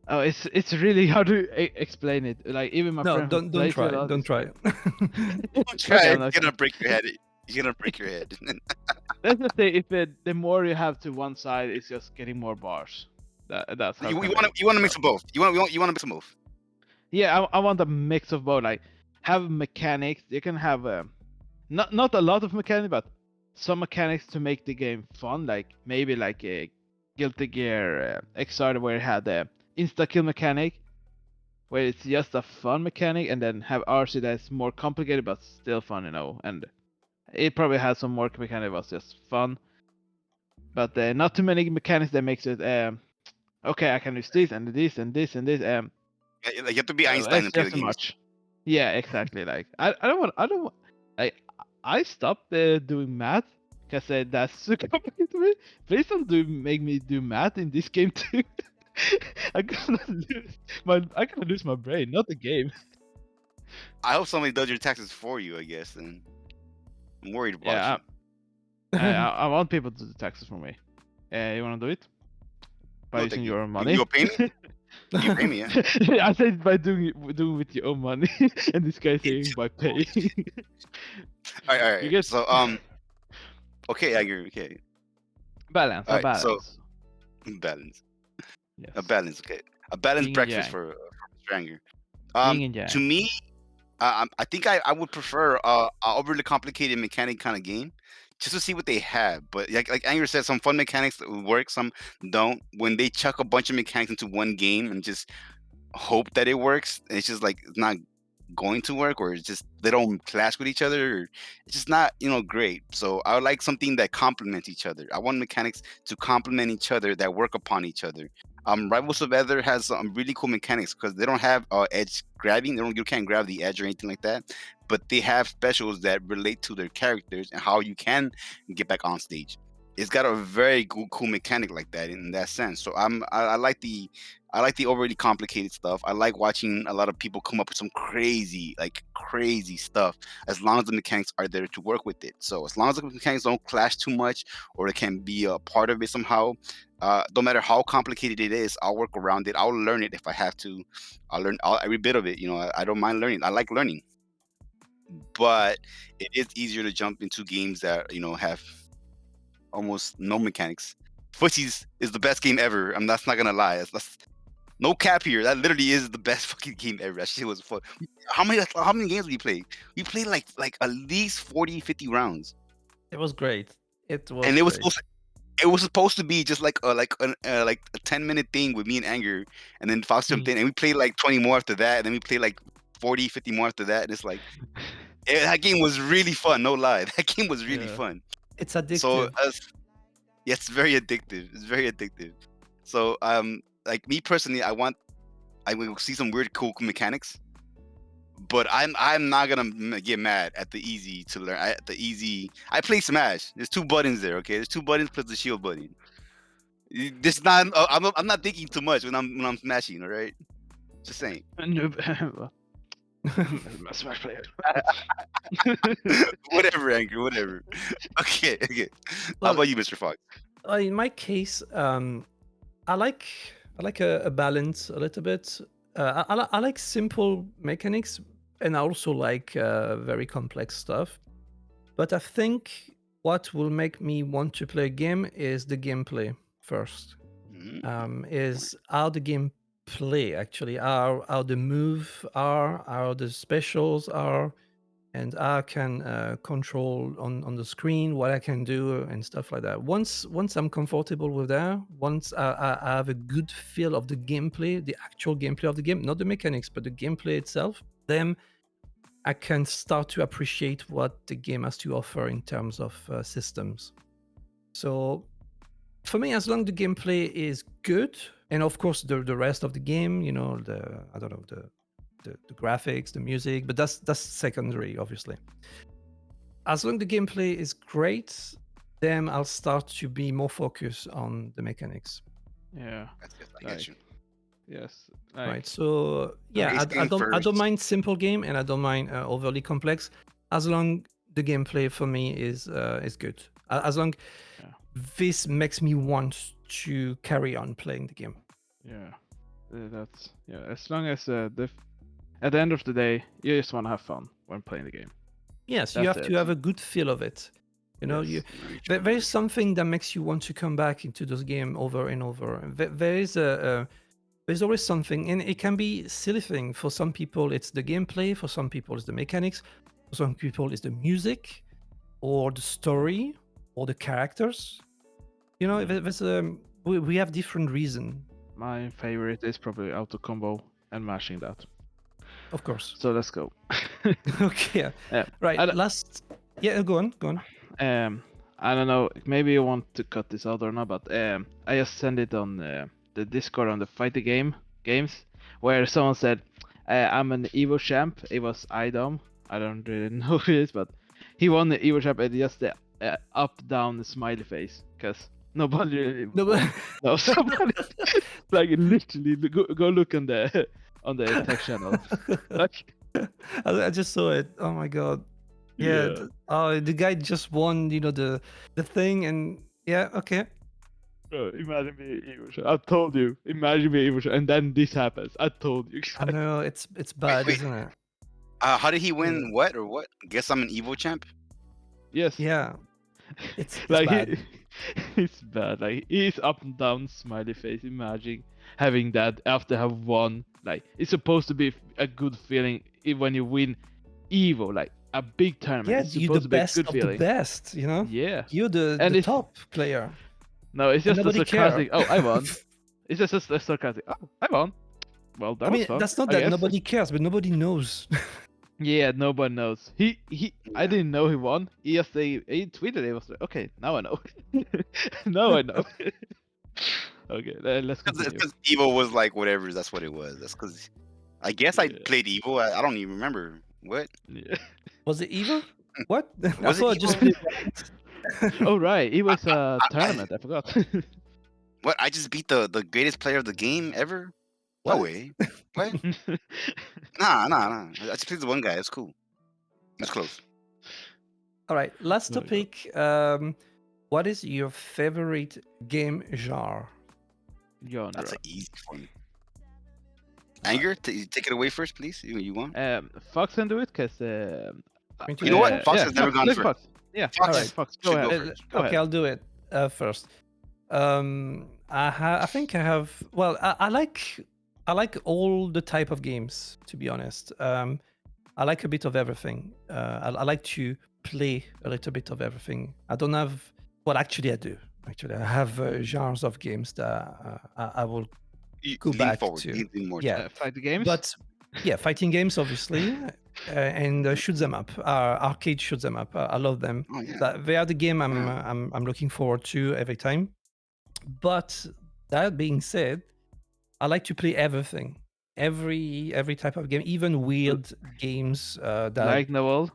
oh it's really hard to explain it. Like even my No, friend who don't plays it a try. lot Don't is try. Don't try okay. it. I'm not You're gonna. gonna break your head. You're gonna break your head. Let's just say if the more you have to one side, it's just getting more bars. That's how kind of. You want to mix them both. You want to mix them both. Yeah, I want a mix of both. Like have mechanics. You can have not a lot of mechanics, but some mechanics to make the game fun. Like maybe like a Guilty Gear Xrd where it had the insta kill mechanic, where it's just a fun mechanic, and then have RC that's more complicated but still fun, you know. And it probably has some more mechanics but just fun. But not too many mechanics that makes it okay. I can use this and this and this and this. Like you have to be Einstein It's to play the just too games. much. Yeah, exactly. Like I don't want like I stopped doing math because that's so complicated to me. Please don't make me do math in this game too. I gonna lose my brain, not the game. I hope somebody does your taxes for you. I guess. And I'm worried about Yeah, you. I want people to do taxes for me. You wanna do it by No, using thank you. your You money? will pay me? You pay me, yeah. I said by doing with your own money, and this guy saying by paying. All right, all You right. get So okay, I agree. Okay, balance, all a right. So balance. balance, a Yes, balance. Okay, a balanced yin and breakfast yang, for Mr. Anger. yin and To yang. me, I think I would prefer a overly complicated mechanic kind of game, just to see what they have. But like Anger said, some fun mechanics that would work, some don't. When they chuck a bunch of mechanics into one game and just hope that it works, it's just like it's not going to work, or it's just they don't clash with each other, or it's just not great. So I would like something that complements each other. I want mechanics to complement each other, that work upon each other. Rivals of Ether has some really cool mechanics because they don't have edge grabbing. You can't grab the edge or anything like that, but they have specials that relate to their characters and how you can get back on stage. It's got a very cool mechanic like that in that sense. So I like the overly complicated stuff. I like watching a lot of people come up with some crazy stuff, as long as the mechanics are there to work with it. So as long as the mechanics don't clash too much, or it can be a part of it somehow, no matter how complicated it is, I'll work around it. I'll learn it if I have to. I'll learn every bit of it. I don't mind learning. I like learning, but it is easier to jump into games that have almost no mechanics. Footsies is the best game ever. That's not gonna lie. That's no cap here. That literally is the best fucking game ever. That shit was fun. How many games we played? We played like at least 40, 50 rounds. It was great. It was And great. it was supposed to be just like a 10-minute thing with me and Anger, and then Fox jumped in and we played like 20 more after that, and then we played like 40, 50 more after that. And it's like that game was really fun, no lie. That game was really Yeah. fun. It's So addictive. yeah, it's very addictive. It's very addictive. So like me personally, I will see some weird cool mechanics, but I'm not gonna get mad at the easy to learn. The easy. I play Smash. There's two buttons there. Okay, there's two buttons plus the shield button. This not. I'm not thinking too much when I'm smashing. All right, just saying. Noob. I'm a Smash player. Whatever, Angry. Whatever. Okay. Okay. How Well, about you, Mr. Fox? in my case, I like a balance a little bit. I like simple mechanics, and I also like very complex stuff. But I think what will make me want to play a game is the gameplay first. Is how the game play actually, how the move are, how the specials are, and I can control on the screen what I can do and stuff like that. Once I'm comfortable with that, once I have a good feel of the gameplay, the actual gameplay of the game, not the mechanics, but the gameplay itself, then I can start to appreciate what the game has to offer in terms of systems. So for me, as long as the gameplay is good, and of course the rest of the game, I don't know, the graphics, the music, but that's secondary, obviously. As long as the gameplay is great, then I'll start to be more focused on the mechanics. Yeah. I get you. Yes. Right. So yeah, Base I game don't first. mind simple game, and I don't mind overly complex, as long the gameplay for me is good. As long this makes me want to carry on playing the game. Yeah. That's as long as at the end of the day, you just want to have fun when playing the game. Yes, you have to have a good feel of it. Yes. There is something that makes you want to come back into this game over and over. There's always something, and it can be silly thing. For some people, it's the gameplay. For some people, it's the mechanics. For some people, it's the music, or the story, or the characters. There's we have different reason. My favorite is probably auto combo and mashing that. Of course. So let's go. Okay. Right. Go on. I don't know. Maybe you want to cut this out or not, but I just sent it on the Discord on the Fight the games, where someone said, "I'm an Evo champ." It was Idom. I don't really know who it is, but he won the Evo champ and just the up down smiley face, because nobody really knows somebody. Like literally, go look on the tech channel. Like, I just saw it. Oh my god. Yeah. The guy just won, the thing, and yeah, okay. Bro, imagine me Evo Show. I told you. Imagine me Evo Show, and then this happens. I told you. I know it's bad, wait. isn't it? How did he win? What or what? Guess I'm an Evo champ. Yes. Yeah, it's Like bad. it's bad. Like he's up and down smiley face. Imagine having that after have won. Like it's supposed to be a good feeling when you win Evo, like a big tournament. Yeah, It's you're the supposed to be a best good of the feeling. best, you know? Yeah. You're And the it's top player. no, it's And just a nobody care. sarcastic. Oh, I won. It's just a sarcastic. Oh, I won. Well, that I was mean, fun. that's not I that guess. nobody cares, but nobody knows. Yeah, nobody knows. He. I Yeah. didn't know he won. He tweeted it. Was like, okay, now I know. Now I know. Okay, let's continue. Because Evo was like whatever. That's what it was. That's because I guess I Yeah. played Evo. I don't even remember what Yeah. Was it Evo? What? I was it. thought I just Evo? played. Oh right, it was a I- tournament. I forgot. What? I just beat the greatest player of the game ever. No What? way. What? Nah. I just played the one guy. It's cool. It's close. All right, last There we go. topic. What is your favorite game genre? Genre. That's an easy one. Anger, take it away first, please. You want? Fox can do it because. You know what? Fox has never gone let first. Fox. Yeah, Fox okay, Alright. Fox. Go should go ahead. first. Go Okay, ahead. I'll do it first. I think I have. Well, I like all the type of games. To be honest, I like a bit of everything. I like to play a little bit of everything. I don't have. Well, actually, I do. Actually, I have genres of games that I will go Lean back forward. to. Lean more. Yeah, Fight the games. but yeah, fighting games obviously, and shoot them up. Arcade shoot them up. I love them. Oh yeah. They are the game Yeah. I'm looking forward to every time. But that being said, I like to play everything, every type of game, even weird games. That like Noel,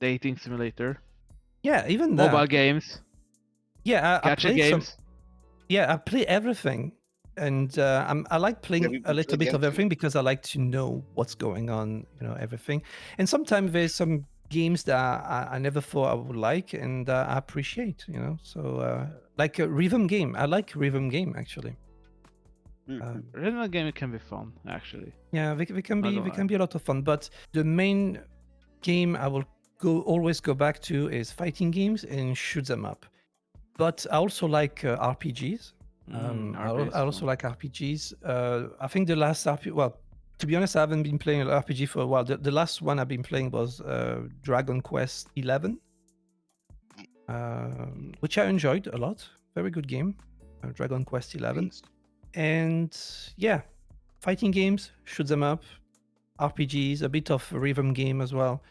dating simulator, yeah, even mobile that. games, Yeah, I gacha play some. games. Yeah, I play everything, and I like Yeah, playing we a little play bit them of too. everything because I like to know what's going on, everything. And sometimes there's some games that I never thought I would like, and I appreciate, So like a rhythm game, I like rhythm game actually. Mhm. Rhythm game can be fun, actually. Yeah, they can Not be gonna they lie. can be a lot of fun. But the main game I will always go back to is fighting games and shoot them up. But I also like RPGs. I also like RPGs. I think the last RPG, well, to be honest, I haven't been playing an RPG for a while. The last one I've been playing was Dragon Quest 11, which I enjoyed a lot. Very good game, Dragon Quest 11. Nice. And yeah, fighting games, shoot them up, RPGs, a bit of rhythm game as well.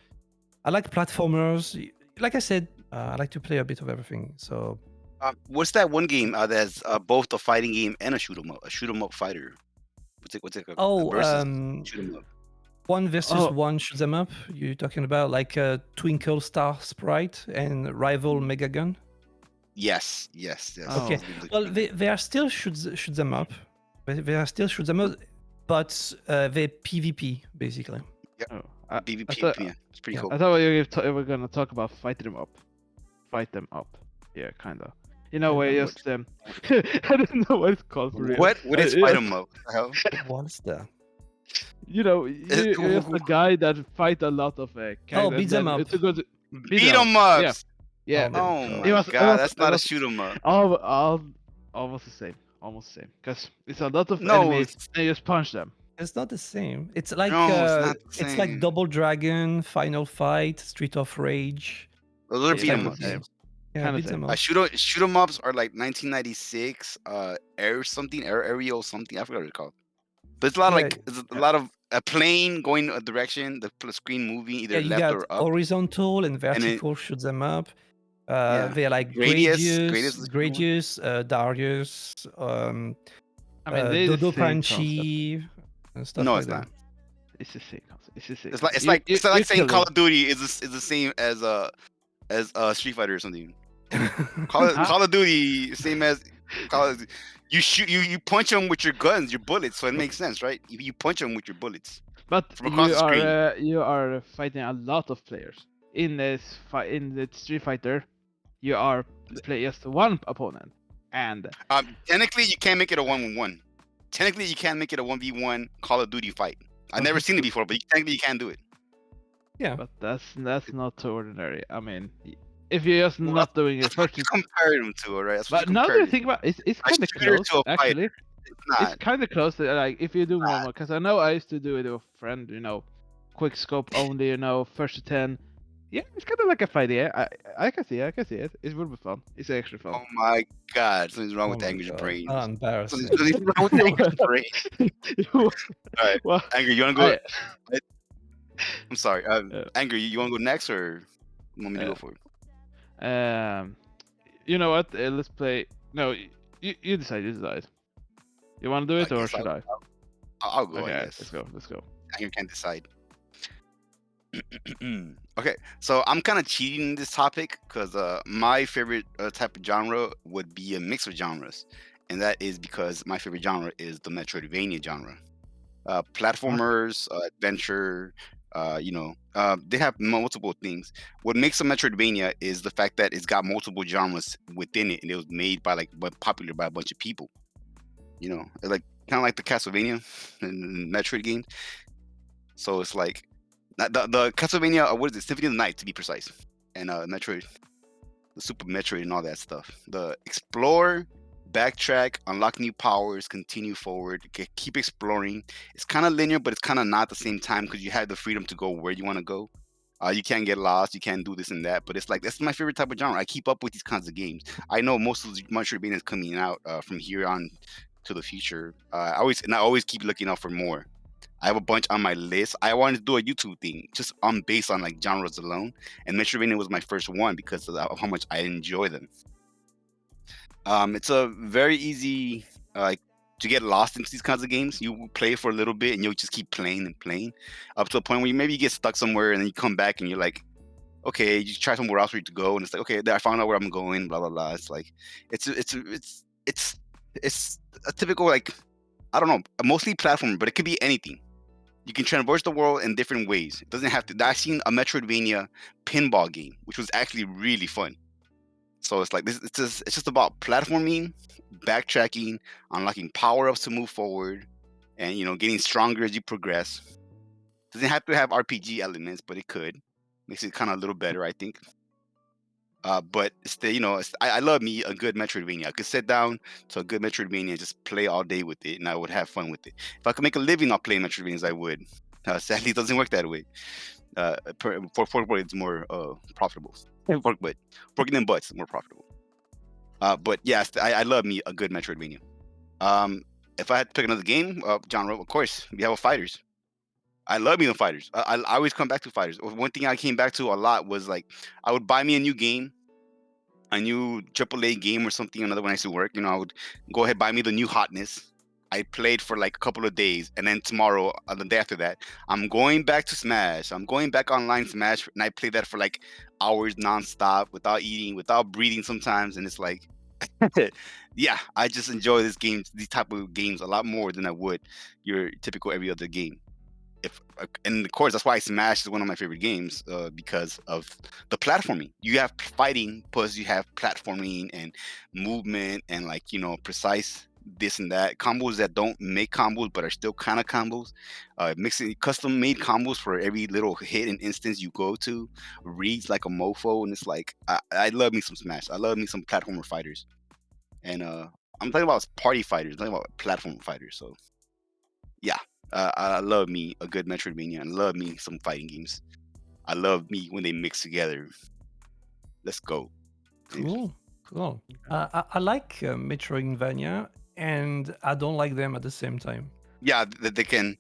I like platformers. Like I said, I like to play a bit of everything. So What's that one game that's both a fighting game and a shoot 'em up? A shoot 'em up fighter. What's it? A versus shoot 'em up. one versus Oh. one shoot 'em up. You're talking about like a Twinkle Star Sprite and Rival Megagun. Yes. Oh. Okay. Well, they are still shoot 'em up. They are still shoot 'em up, but they're PvP basically. Oh, PvP. I thought, Yeah, it's pretty yeah. cool. I thought we were gonna talk about fight them up. Fight them up. Yeah, kinda. You know, where Yeah, just I don't know what it's called for real. What is Yeah. fight 'em up? What the hell? What's that? You know, you're just a guy that fight a lot of characters. beat them up. It's a good Beat 'em ups. Yeah. Oh Oh God. my It was- god, that's it not a was- shoot 'em up. Almost the same. Almost the same. Because it's a lot of No, enemies and you just punch them. It's not the same. It's like No, it's not the it's like same. Double Dragon, Final Fight, Street of Rage. Those are It's beat kinda 'em the ups. same. Yeah, Kinda beat same. them up. Shoot 'em ups are like 1996, aerial something. I forgot what it's called. But it's a lot of Yeah, like it's a lot of a plane going a direction, the screen moving either Yeah, you left got or up. horizontal and it- vertical shoot them up. Yeah. They're like Gradius is the good one. Gradius, Darius, I mean, they're the Dodo same concept. Panchi, and stuff No, like it's that. not. It's the same concept. It's the same. It's like concept. You- it's like you saying kill Call them. of Duty is the same as Street Fighter or something. Call of Duty same as Call of, you shoot you punch them with your guns, your bullets, so it makes sense, right? You punch them with your bullets. But From across the screen. you are fighting a lot of players in this in the Street Fighter. You are play just one opponent. And Technically, you can't make it a 1v1. Technically, you can't make it a 1v1 Call of Duty fight. I've never seen it before, but technically you can do it. Yeah. but that's not too ordinary. I mean, if you're just Well, not doing it that's what first, you compare them to, all right? That's what you but now that compare I it. think about it, it's A kind of shooter close to a fighter. actually. It's It's not. kind of close. Like if you do more and more, because I know I used to do it with a friend. Quick scope only. First to 10. Yeah, it's kind of like a fight. Yeah, I can see it. I can see it. It would be fun. It's actually fun. Oh my God, something's wrong Oh with my Anger's god. brain. How embarrassing. Something's wrong with Anger's brain. All right, Well, Anger, you want to go? I, I'm sorry. uh, Anger, you want to go next, or you want me to go for it? you know what? Let's play. No, you decide. You decide. You want to do I it or guess should I? I'll go. Okay, I let's guess go. Let's go. Anger can't decide. Okay, so I'm kind of cheating this topic because my favorite type of genre would be a mix of genres, and that is because my favorite genre is the Metroidvania genre. Platformers, adventure, they have multiple things. What makes a Metroidvania is the fact that it's got multiple genres within it, and it was made by popular by a bunch of people. Like kind of like the Castlevania and Metroid games. So it's like the Castlevania, what is it? Symphony of the Night, to be precise, and Metroid, the Super Metroid, and all that stuff. The explore, backtrack, unlock new powers, continue forward, keep exploring. It's kind of linear, but it's kind of not at the same time because you have the freedom to go where you want to go. You can't get lost. You can't do this and that. But it's like that's my favorite type of genre. I keep up with these kinds of games. I know most of the Metroidvania is coming out from here on to the future. I always keep looking out for more. I have a bunch on my list. I wanted to do a YouTube thing just on based on like genres alone, and Metroidvania was my first one because of how much I enjoy them. It's a very easy like to get lost into these kinds of games. You play for a little bit and you'll just keep playing and playing up to a point where you get stuck somewhere and then you come back and you're like, okay, you try somewhere else where you to go, and it's like, okay, I found out where I'm going, blah blah blah. It's like it's it's a typical like I don't know, mostly platform, but it could be anything. You can traverse the world in different ways. It doesn't have to. I've seen a Metroidvania pinball game, which was actually really fun. So it's like this. It's just about platforming, backtracking, unlocking power ups to move forward, and getting stronger as you progress. Doesn't have to have RPG elements, but it could. Makes it kind of a little better, I think. But I love me a good Metroidvania. I could sit down to a good Metroidvania and just play all day with it, and I would have fun with it. If I could make a living off playing Metroidvanias, I would. Sadly, it doesn't work that way. For Forkboard, it's more profitable. But Broken and Butts is more profitable. But yes, I love me a good Metroidvania. If I had to pick another game genre, of course, we have fighters. I love me the fighters. I always come back to fighters. One thing I came back to a lot was like I would buy me a new game, a new AAA game or something. Another when I used to work, I would go ahead buy me the new hotness. I played for like a couple of days, and then tomorrow, the day after that, I'm going back to Smash. I'm going back online Smash, and I play that for like hours nonstop, without eating, without breathing sometimes, and it's like, yeah, I just enjoy these type of games a lot more than I would your typical every other game. And of course that's why Smash is one of my favorite games because of the platforming. You have fighting, plus you have platforming and movement and like precise this and that combos that don't make combos but are still kind of combos. Mixing custom made combos for every little hit and instance you go to reads like a mofo, and it's like I love me some Smash. I love me some platformer fighters, and I'm talking about party fighters. I'm talking about platform fighters. So yeah, I love me a good Metroidvania. I love me some fighting games. I love me when they mix together. Let's go. Cool. I like Metroidvania, and I don't like them at the same time. Yeah, that they can.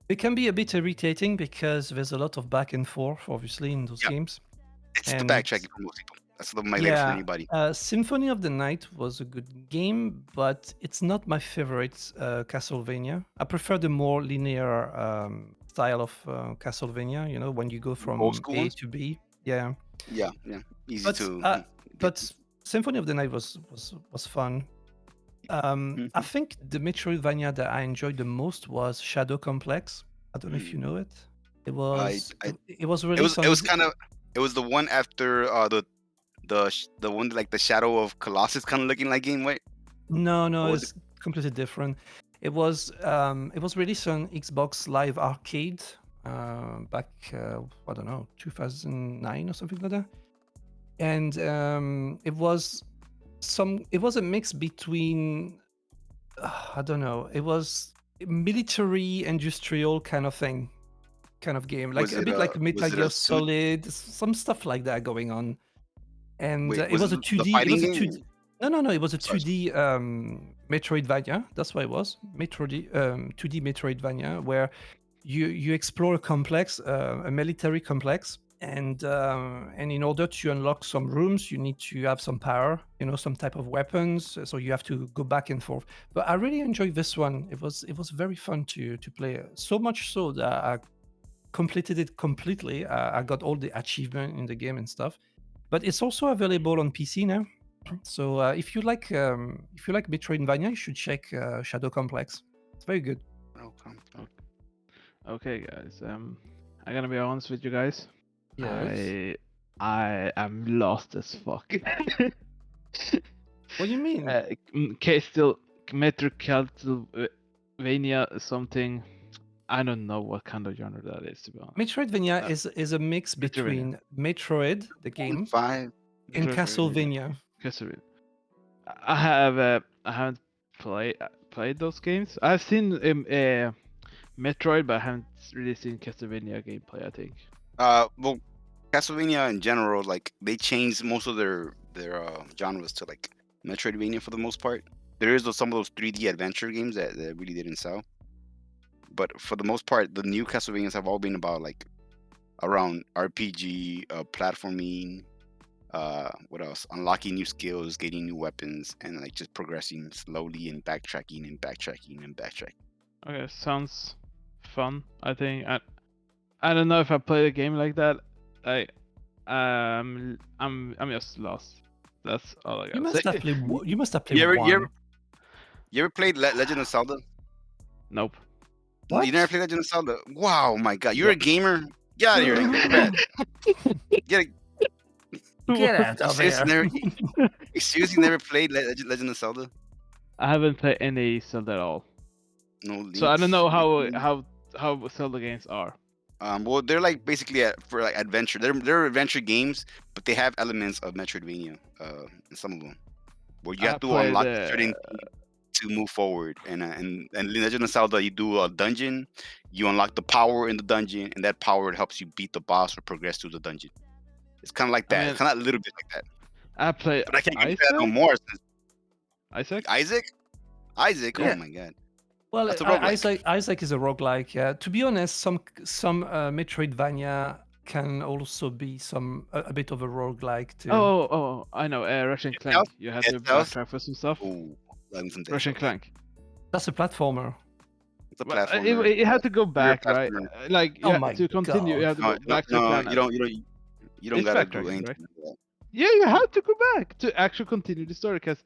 It can be a bit irritating because there's a lot of back and forth, obviously, in those Yeah, games. it's the And backtracking for most people. That's my latest for yeah, anybody. Symphony of the Night was a good game, but it's not my favorite Castlevania. I prefer the more linear style of Castlevania. When you go Old from school A ones. to B. Yeah, Yeah, easy but to get to. but Symphony of the Night was fun. I Mhm. think the Metroidvania that I enjoyed the most was Shadow Complex. I don't know if you know it. It I, was I, it was it was released it on was kind of it was the one after the one like the Shadow of Colossus kind of looking like game, right? No, Or was it? it's completely different. It was released on Xbox Live Arcade back I don't know 2009 or something like that, and it was a mix between I don't know, it was military industrial kind of thing, kind of game, like Was a it bit like Metal was it a Gear suit? Solid, some stuff like that going on. And Wait, it was it was a the 2D. It fighting was a game? 2D. No. It was a Sorry. 2D Metroidvania. That's what it was. 2D Metroidvania, where you explore a complex, a military complex, and in order to unlock some rooms, you need to have some power, some type of weapons. So you have to go back and forth. But I really enjoyed this one. It was very fun to play. So much so that I completed it completely. I got all the achievement in the game and stuff. But it's also available on PC now. So if you like Metroidvania, you should check Shadow Complex. It's very good. Oh, come on. Okay, guys. I'm gonna be honest with you guys. Yes. I am lost as fuck. What do you mean? Still Metro Castlevania something. I don't know what kind of genre that is, to be honest. Metroidvania is a mix Metroidvania. between Metroid, the game, 5. and Metroidvania. Castlevania. I haven't played those games. I've seen Metroid, but I haven't really seen Castlevania gameplay, I think. Well, Castlevania in general, like they changed most of their genres to like Metroidvania for the most part. There is some of those 3D adventure games that really didn't sell, but for the most part, the new Castlevanias have all been about like around RPG, platforming, what else? Unlocking new skills, getting new weapons, and like just progressing slowly and backtracking and backtracking and backtracking. Okay, sounds fun. I think I don't know if I played a game like that. I'm just lost. That's all I You gotta must say. have played. You must have You played ever, you one. ever, you ever played Legend of Zelda? Nope. No, you never What? played Legend of Zelda? Wow, my God, you're a gamer. Get out of here. You're bad. Get, Get out you of seriously here. never, you seriously never played Legend of Zelda? I haven't played any Zelda at all, No so I don't links. know Really? how Zelda games are. Well, they're like basically for like adventure. They're adventure games, but they have elements of Metroidvania. In some of them, where you I have to played. unlock certain to move forward. And Legend of Zelda, you do a dungeon, you unlock the power in the dungeon, and that power helps you beat the boss or progress through the dungeon. It's kind of like I that. mean, It's kind of a little bit like that. I played But I can't get into that no Isaac. more. Since Isaac. Isaac. Oh Yeah. my God, Well, that's a roguelike. Isaac is a roguelike. Yeah. To be honest, some Metroidvania can also be a bit of a roguelike too. Oh, I know. Russian Dead Clank. Cells? You have Dead to Cells? backtrack for some stuff. Oh, love me some Dead Russian Cells. Clank. That's a platformer. It's a Well, platformer. you have to go You're a back, right? platformer. Like Oh my to continue, you god. have to No, go no, back to the no, planet. you don't It's gotta do backtracking, anything right? like that. Yeah, you have to go back to actually continue the story because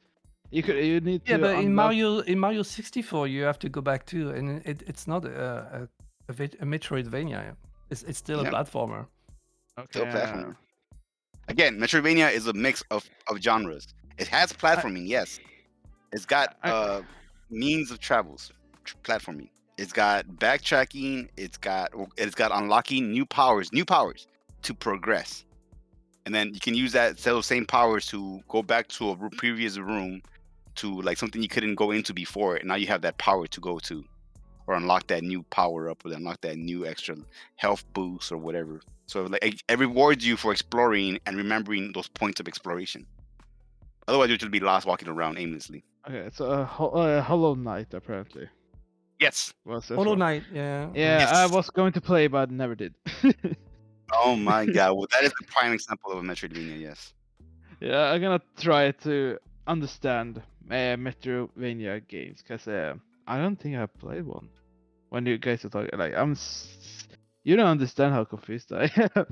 you need to Yeah, but unlock. in Mario 64, you have to go back too, and it's not a Metroidvania. It's still a Yeah, platformer. still a Okay. platformer. Again, Metroidvania is a mix of genres. It has platforming, yes. It's got means of travels, platforming. It's got backtracking. It's got unlocking new powers to progress, and then you can use those same powers to go back to a previous room to like something you couldn't go into before. And now you have that power to go to, or unlock that new power up, or unlock that new extra health boost or whatever. So like it rewards you for exploring and remembering those points of exploration. Otherwise, you'll just be lost walking around aimlessly. Okay, so Hollow Knight apparently Yes. was this Hollow one. Knight, yeah. Yeah, I Yes. was going to play but never did. Oh my God. Well, that is a prime example of a Metroidvania. Yes. Yeah, I'm gonna try to understand Metroidvania games because I don't think I played one. When you guys are talking, like you don't understand how confused I am.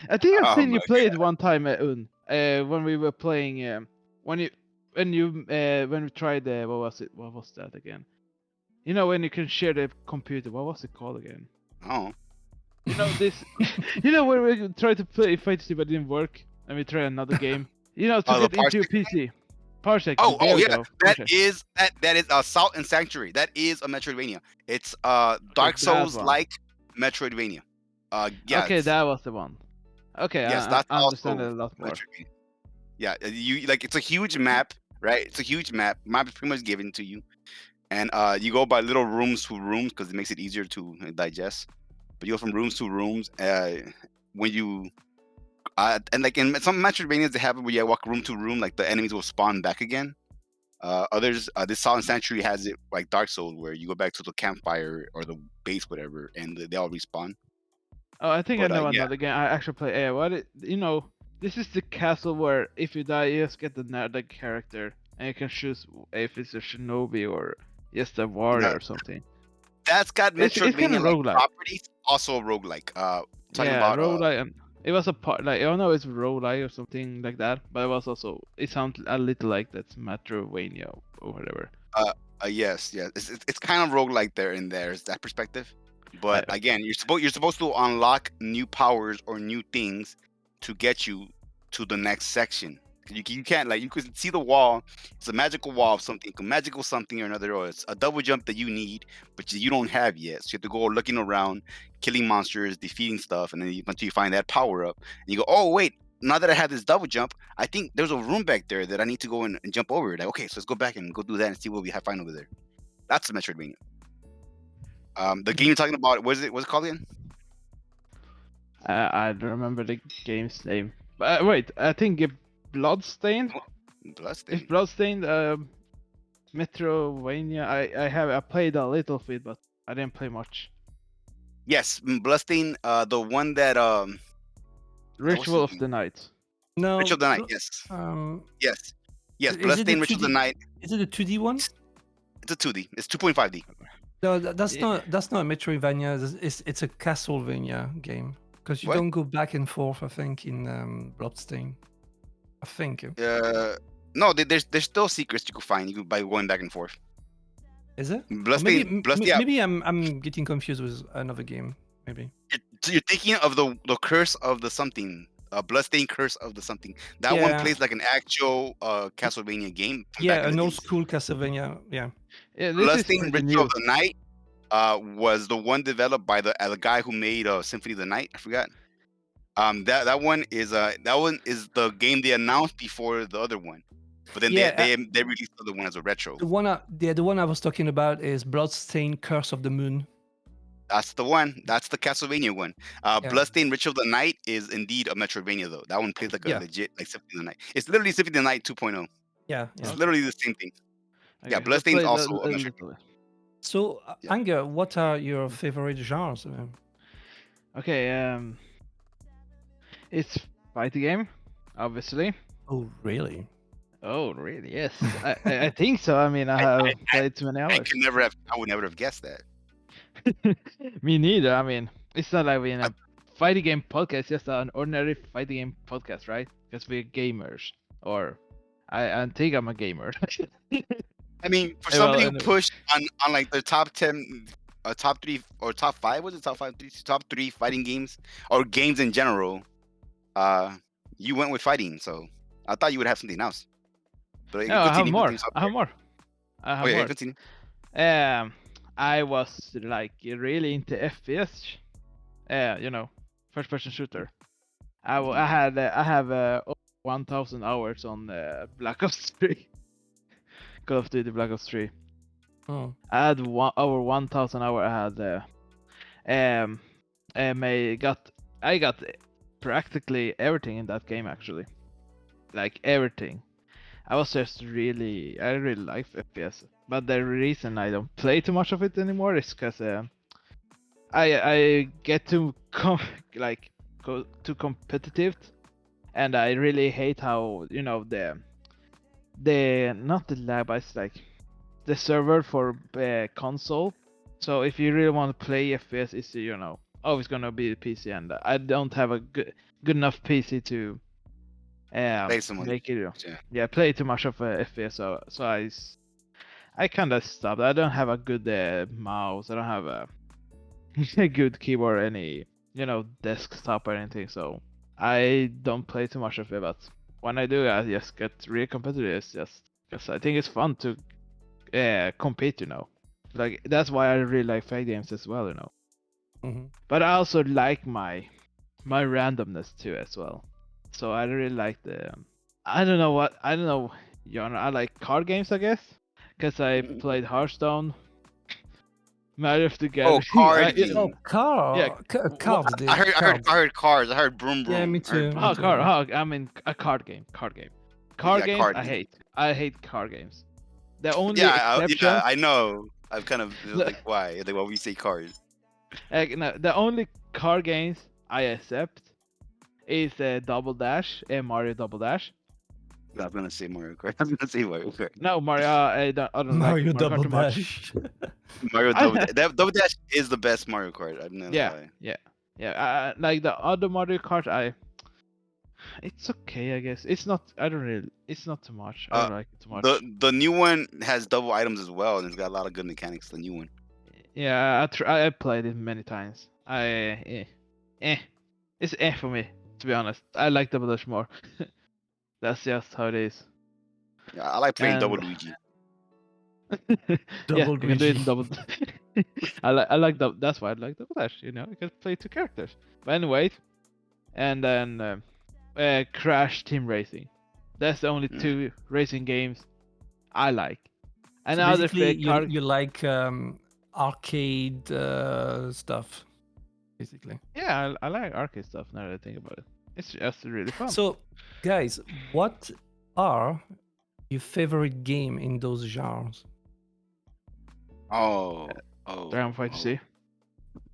I think I've Oh seen my you play it one time, Un. When we were playing, when we tried what was it? What was that again? You know when you can share the computer. What was it called again? Oh. You know this. You know when we tried to play Fight Sim but it didn't work, and we tried another game. You know to Oh, the get into your parsec. PC. Parsec. Oh, There we yeah, go. that Parsec. is Salt and Sanctuary. That is a Metroidvania. It's Okay, Dark that Souls one. like Metroidvania. Yeah, Okay, that was the one. Okay, yes, I that's understand it also a lot more. Metroidvania. Yeah, you like it's a huge map, right? It's a huge map. Map is pretty much given to you, and you go by little rooms to rooms because it makes it easier to digest. But you go from rooms to rooms. When you and like in some Metroidvanias, they have it where you walk room to room, like the enemies will spawn back again. Others, this Silent Sanctuary has it like Dark Souls, where you go back to the campfire or the base, whatever, and they all respawn. Oh, I think I But know yeah, another game I actually play. This is the castle where if you die, you just get another character, and you can choose if it's a shinobi or just a yeah, warrior or something. that's got It's kind Metroidvania of like roguelike. properties. Also a roguelike. Talking Yeah, about roguelike, and it was a part like I don't know, it's roguelike or something like that, but it was also it sounds a little like that's Metrovania or whatever. uh, yes, yes, it's kind of roguelike there and there's that perspective. But I, again, you're supposed to unlock new powers or new things to get you to the next section. You can't like you can see the wall. It's a magical wall of something, a magical something or another, or it's a double jump that you need, but you don't have yet. So you have to go looking around, killing monsters, defeating stuff, and then until you find that power up, and you go, oh wait, now that I have this double jump, I think there's a room back there that I need to go and jump over. Like okay, so let's go back and go do that and see what we have find over there. That's the Metroidvania. The game you're talking about, what's it called again? I don't remember the game's name. But wait, I think Bloodstained. Is Bloodstained. Bloodstained Metrovania? I played a little of it, but I didn't play much. Yes, Bloodstained. The one that what's Ritual his of name? the Night. No, Ritual of the Night. Yes, um, yes, yes. is it the Bloodstained, Ritual of the 2D? Night. Is it a 2D one? It's a 2D. It's 2.5D. No, Yeah. that's not a Metroidvania. It's a Castlevania game because you What? don't go back and forth. I think in Bloodstain. I think No, there's still secrets you can find you by going back and forth. is it? Or Bloodstained, maybe yeah. maybe I'm getting confused with another game. Maybe. You're thinking of the curse of the something. Bloodstained Curse of the something. That one Yeah, plays like an actual Castlevania game from back yeah, in the an old days. school Castlevania. Yeah. Yeah, this is Bloodstained pretty Ritual of new. the Night was the one developed by the guy who made Symphony of the Night. I forgot. That one is the game they announced before the other one, but then Yeah, they released the other one as a retro. the one I was talking about is Bloodstained Curse of the Moon. That's the one. That's the Castlevania one. Yeah, Bloodstained Ritual of the Night is indeed a Metroidvania though. That one plays like a yeah, legit like Symphony of the Night. It's literally Symphony of the Night 2.0. yeah. It's Okay. literally the same thing. Yeah, Okay, so Bloodstained's play also a a Metroidvania. little bit. So, Yeah. Anger, what are your favorite genres? Okay, it's fighting game, obviously. Oh, really? Oh, really? Yes, I think so. I mean, I have played too many hours. I would never have guessed that. Me neither. I mean, it's not like we're in I- a fighting game podcast, just an ordinary fighting game podcast, right? Because we're gamers. Or I think I'm a gamer. I mean, for Eh, well, somebody who anyway. pushed on like the top 10, top 3 or top 5, was it top 3 fighting games or games in general? You went with fighting, so I thought you would have something else. But No, I have continue, more. continue. I have more. I Oh have yeah, more. continue. I was like really into FPS. First person shooter. I have over 1,000 hours on Black Ops 3. Call of Duty Black Ops 3. Oh, I had over 1,000 hours. I got practically everything in that game actually, like everything. I really like FPS, but the reason I don't play too much of it anymore is because I get too too competitive, and I really hate how the not the lag, but it's like the server for console. So if you really want to play FPS, it's always gonna be the PC, and I don't have a good enough PC to Play someone. make it. Yeah. Play too much of FPS, so I kind of stopped. I don't have a good mouse. I don't have a good keyboard, or any desktop or anything. So I don't play too much of it. But when I do, I just get really competitive. It's just because I think it's fun to compete. Like that's why I really like fight games as well. Hmm. But I also like my randomness too as well. So I really like the I don't know what I don't know genre. I like card games, I guess, because I played Hearthstone, Mario of the Oh, Galaxy. card Oh, game. Yeah. cards, I dude. heard, I heard, Cards. I heard cars. I heard broom Yeah, broom. me I heard too. Me broom Oh, broom. card. too. I mean a card game. Card game. Card Yeah, games. card I game. hate. I hate card games. The only Yeah, exception. I know. I've kind of it was The, like why? Like why we say cars? no, the only card games I accept is Double Dash and Mario Double Dash. I was gonna say Mario Kart. I was gonna say Mario Kart. No, Mario. I don't like Mario Mario Kart Double too much. Dash. Mario Double Dash. That Double Dash is the best Mario Kart. I'm not gonna Yeah, lie. yeah. Like the other Mario Kart, it's okay, I guess. It's not. I don't really. It's not too much. I Uh, don't like it too much. the new one has double items as well, and it's got a lot of good mechanics. The new one. Yeah, I played it many times. Eh. It's for me, to be honest. I like Double Dash more. That's just how it is. Yeah, I like playing Double And Luigi. yeah, Double you can do it in Luigi. double. I like double. That's why I like Double Dash. You can play two characters. But anyway, and then Crash Team Racing. That's the only Mm. two racing games I like. And So other basically, car. you like arcade stuff, basically. Yeah, I like arcade stuff now that I think about it. It's just really fun. So, guys, what are your favorite game in those genres? Oh, Dragon Fighter oh. Z,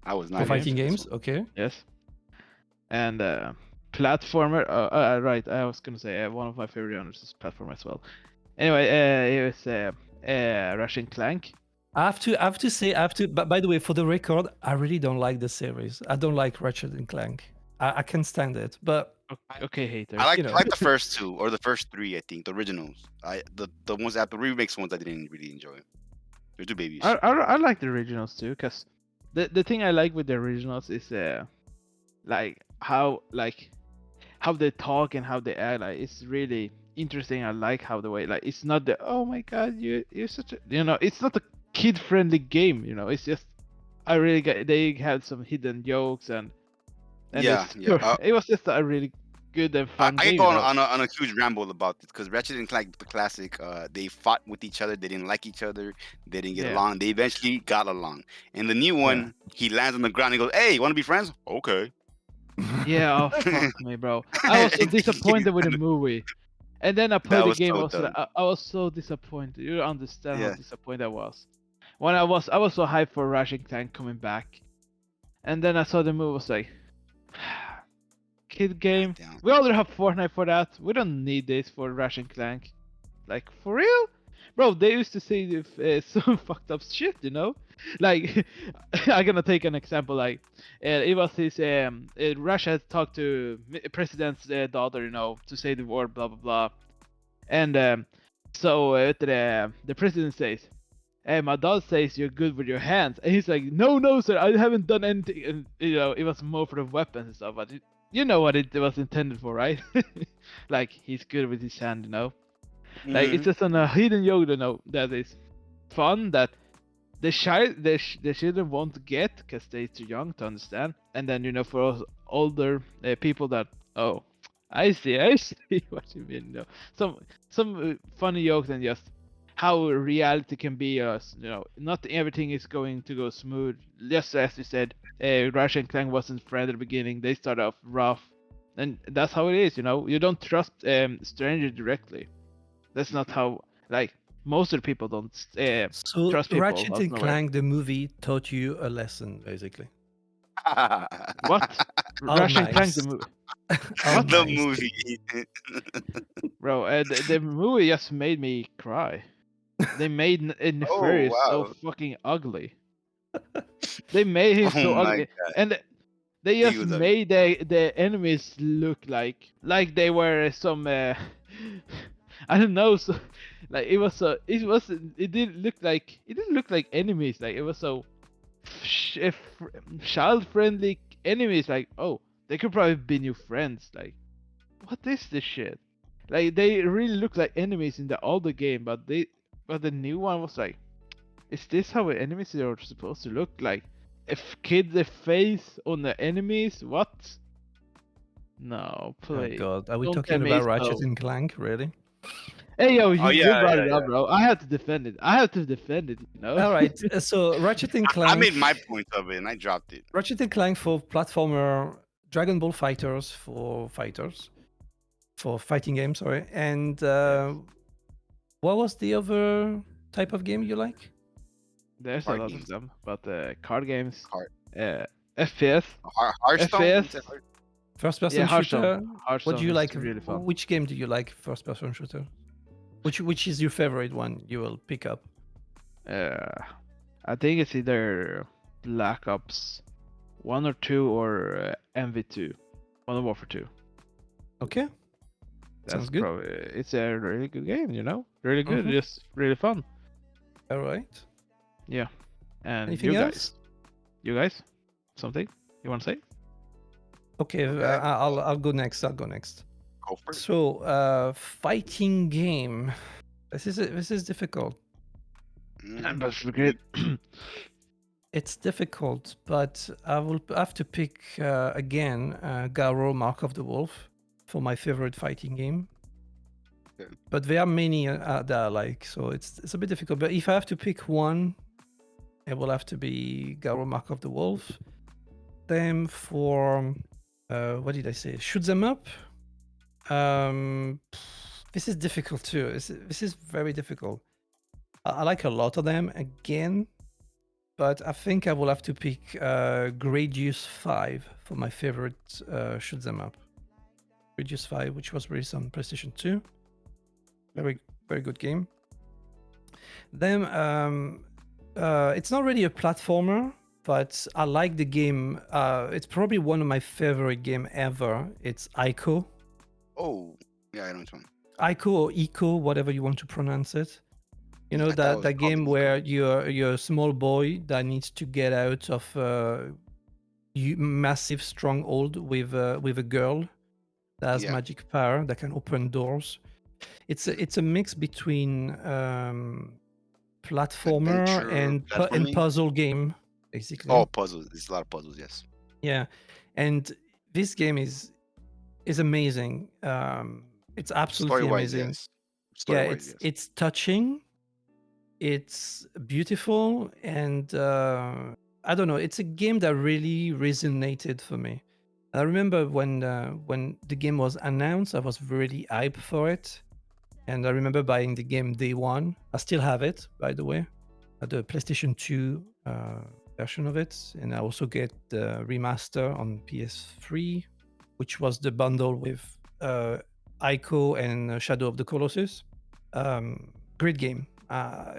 I was For not fighting ready for this games, one. okay. yes. And platformer. Right. I was gonna say one of my favorite genres is platformer as well. Anyway, it was Russian Clank. I have to say, But by the way, for the record, I really don't like the series. I don't like Ratchet and Clank. I can't stand it. But Okay, haters. I you know. like the first two or the first three. I think the originals. The ones after remakes ones I didn't really enjoy. They're too babyish. I like the originals too, cause the thing I like with the originals is like how they talk and how they act. Like it's really interesting. I like how the way it's not the oh my god you're such a it's not a kid friendly game. It's just I really they had some hidden jokes and Yeah, yeah. it was just a really good and I fun could game. go on a huge ramble about this because Ratchet and Clank, the classic, they fought with each other. They didn't like each other. They didn't get Yeah. along. They eventually got along. In the new one, he lands on the ground and goes, "Hey, you want to be friends? Okay." Yeah, oh fuck me, bro. I was so disappointed with the movie. And then I played the was game. so I was dumb. I was so disappointed. You don't understand how Yeah. disappointed I was. When I was so hyped for Ratchet and Clank coming back, and then I saw the movie. I was like, kid game. Down. We already have Fortnite for that. We don't need this for Ratchet and Clank. Like for real, bro. They used to say some fucked up shit. Like I'm gonna take an example. Like it was his Russia had talked to president's daughter. To say the word blah blah blah. And so the president says, "Hey, my dad says you're good with your hands," and he's like, "No, no, sir, I haven't done anything." And it was more for the weapons and stuff, but you know what it was intended for, right? Like he's good with his hand. Like it's just a hidden joke, that is fun that the children won't get because they're too young to understand, and then for us older people that I see what you mean. Some funny jokes and just how reality can be. Not everything is going to go smooth. Just as you said, Ratchet and Clank wasn't friendly at the beginning. They start off rough, and that's how it is. You don't trust strangers directly. That's not how most of the people don't So trust people. Ratchet out of and nowhere. Clank, the movie, taught you a lesson, basically. What? How Ratchet and Clank nice. the movie. How The nice. movie. Bro, the movie just made me cry. They made Nefarious so wow. fucking ugly. They made him Oh so my ugly, God. and they He just was ugly. made the enemies look like they were some I don't know. So like it didn't look like enemies. Like it was so child friendly enemies. Like they could probably be new friends. Like what is this shit? Like they really look like enemies in the older game, but the new one was like, is this how enemies are supposed to look like? If kid the face on the enemies, what? No, Oh please. God, are we Don't tell talking me about Ratchet so. and Clank? Really? Hey yo, Oh you yeah, brought yeah, it yeah. up, bro. I have to defend it. I have to defend it, you know? All right. So Ratchet and I Clank, made my point of it and I dropped it. Ratchet and Clank for platformer, Dragon Ball Fighters for fighters, for fighting games. Sorry. And Yes. what was the other type of game you like? There's a Card lot of games. them, but card games, Heart, FPS, Hearthstone. You said FPS, Heart- First yeah, person Hearthstone. shooter. What do Hearthstone you is like? really fun. Which game do you like? First person shooter. Which is your favorite one? You will pick up. I think it's either Black Ops 1 or 2 or MV2, Modern Warfare 2. Okay, That's sounds good. probably it's a really good game, you know, really good, Mhm. just really fun. All right. Yeah, and Anything else? you guys, something you want to say? Okay, Okay. I'll go next. I'll go next. Go for it. So, fighting game. This is difficult. That's great. It's difficult, but I will have to pick again Garo Mark of the Wolf for my favorite fighting game. Okay. But there are many that I like, so it's a bit difficult. But if I have to pick one, it will have to be Garo Mark of the Wolf. Then for what did I say? Shoot them up. This is difficult too. This is very difficult. I like a lot of them again, but I think I will have to pick Gradius 5 for my favorite shoot them up. Gradius 5, which was released on PlayStation 2. Very good game. Then it's not really a platformer, but I like the game. It's probably one of my favorite game ever. It's Ico. Oh, yeah, I know which one. Ico or Eco, whatever you want to pronounce it. You know I thought it was that called game Eco. where you're a small boy that needs to get out of massive stronghold with a girl that has Yeah. magic power that can open doors. It's a mix between platformer Adventure, and platforming. puzzle game, basically. Oh, puzzles. It's a lot of puzzles. Yes. Yeah, and this game is amazing. It's absolutely Story-wise, amazing. yes. Yeah, Story-wise, yes. it's touching, it's beautiful, and I don't know. It's a game that really resonated for me. I remember when the game was announced, I was really hyped for it, and I remember buying the game day one. I still have it, by the way, the PlayStation 2 version of it, and I also get the remaster on PS3, which was the bundle with Ico and Shadow of the Colossus. Great game.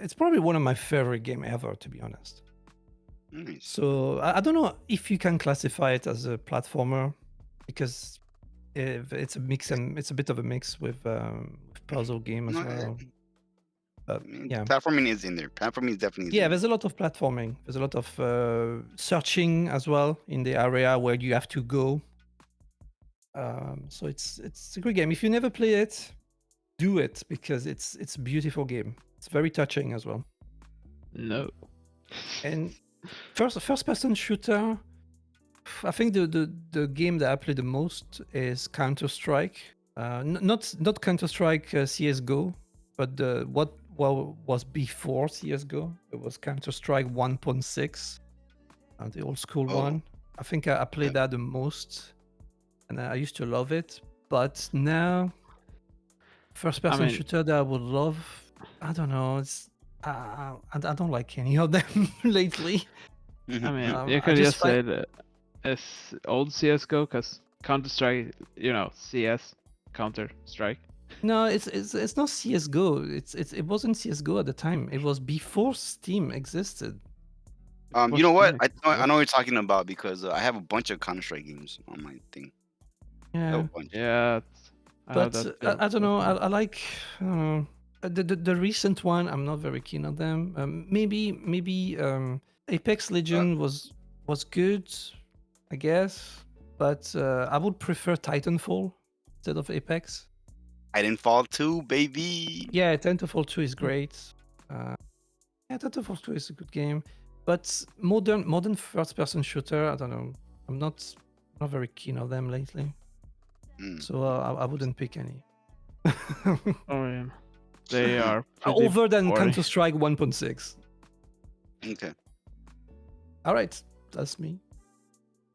It's probably one of my favorite game ever, to be honest. Nice. So I don't know if you can classify it as a platformer, because it's a mix, and it's a bit of a mix with puzzle game as No, well. But I mean, yeah, platforming is in there. Platforming is definitely yeah. in There's a lot of platforming. There's a lot of searching as well in the area where you have to go. So it's a great game. If you never play it, do it, because it's a beautiful game. It's very touching as well. No. And first person shooter, I think the game that I play the most is Counter Strike. Not Counter Strike CS:GO, but what was before CS:GO. It was Counter Strike 1.6, the old school Oh. one. I think I played that the most, and I used to love it. But now, first person shooter that I would love, I don't know. It's I don't like any of them lately. I mean, you I could just just say that it's old CS:GO, because Counter Strike, you know, CS, Counter Strike. No, it's not CS:GO. It wasn't CS:GO at the time. It was before Steam existed. You know what? I know what you're talking about, because I have a bunch of Counter Strike games on my thing. Yeah, A bunch. Yeah, but I don't know. I like the recent one. I'm not very keen on them. Maybe Apex Legend was good, I guess, but I would prefer Titanfall instead of Apex. Titanfall 2, baby. Yeah, Titanfall 2 is great. Yeah, Titanfall 2 is a good game, but modern first-person shooter, I don't know. I'm not very keen on them lately, Mm. so I wouldn't pick any. Oh, yeah. They are pretty Other than boring. Counter-Strike 1.6. Okay. All right, that's me.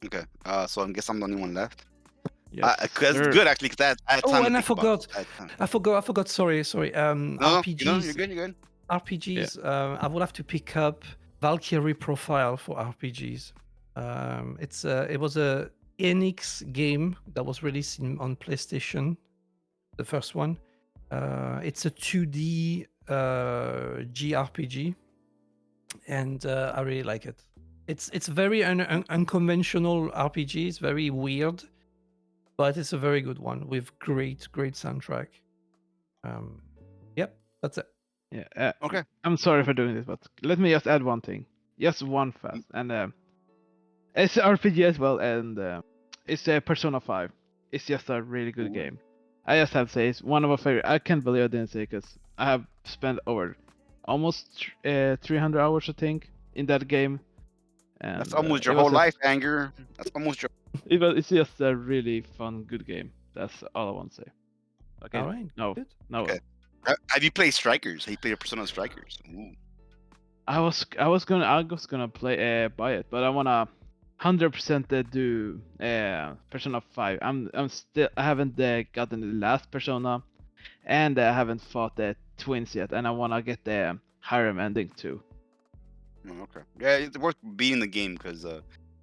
Okay. So I guess I'm the only one left. Yes, That's sir. good actually, because I had time Oh, to and I think about it. forgot. I had time. I forgot. Sorry. No, RPGs. you're good. You're good. RPGs. I would have to pick up Valkyrie Profile for RPGs. It was a Enix game that was released on PlayStation, the first one. It's a 2D JRPG, and I really like it. It's very unconventional RPG. It's very weird, but it's a very good one with great soundtrack. Yep, that's it. Yeah. Okay. I'm sorry for doing this, but let me just add one thing. Just one fast. And it's an RPG as well, and it's Persona 5. It's just a really good Ooh. game. I just have to say, it's one of my favorite. I can't believe I didn't say because I have spent over almost 300 hours, I think, in that game. And That's almost it your was whole life, Anger. That's almost your. it's just a really fun, good game. That's all I want to say. Okay. All right, No. good. Okay. Have you played Strikers? Have you played a Persona Strikers? Ooh. I was gonna play buy it, but I wanna 100% do Persona 5. I haven't gotten the last Persona, and I haven't fought the twins yet, and I wanna get the harem ending too. Oh, okay. Yeah, it's worth beating the game because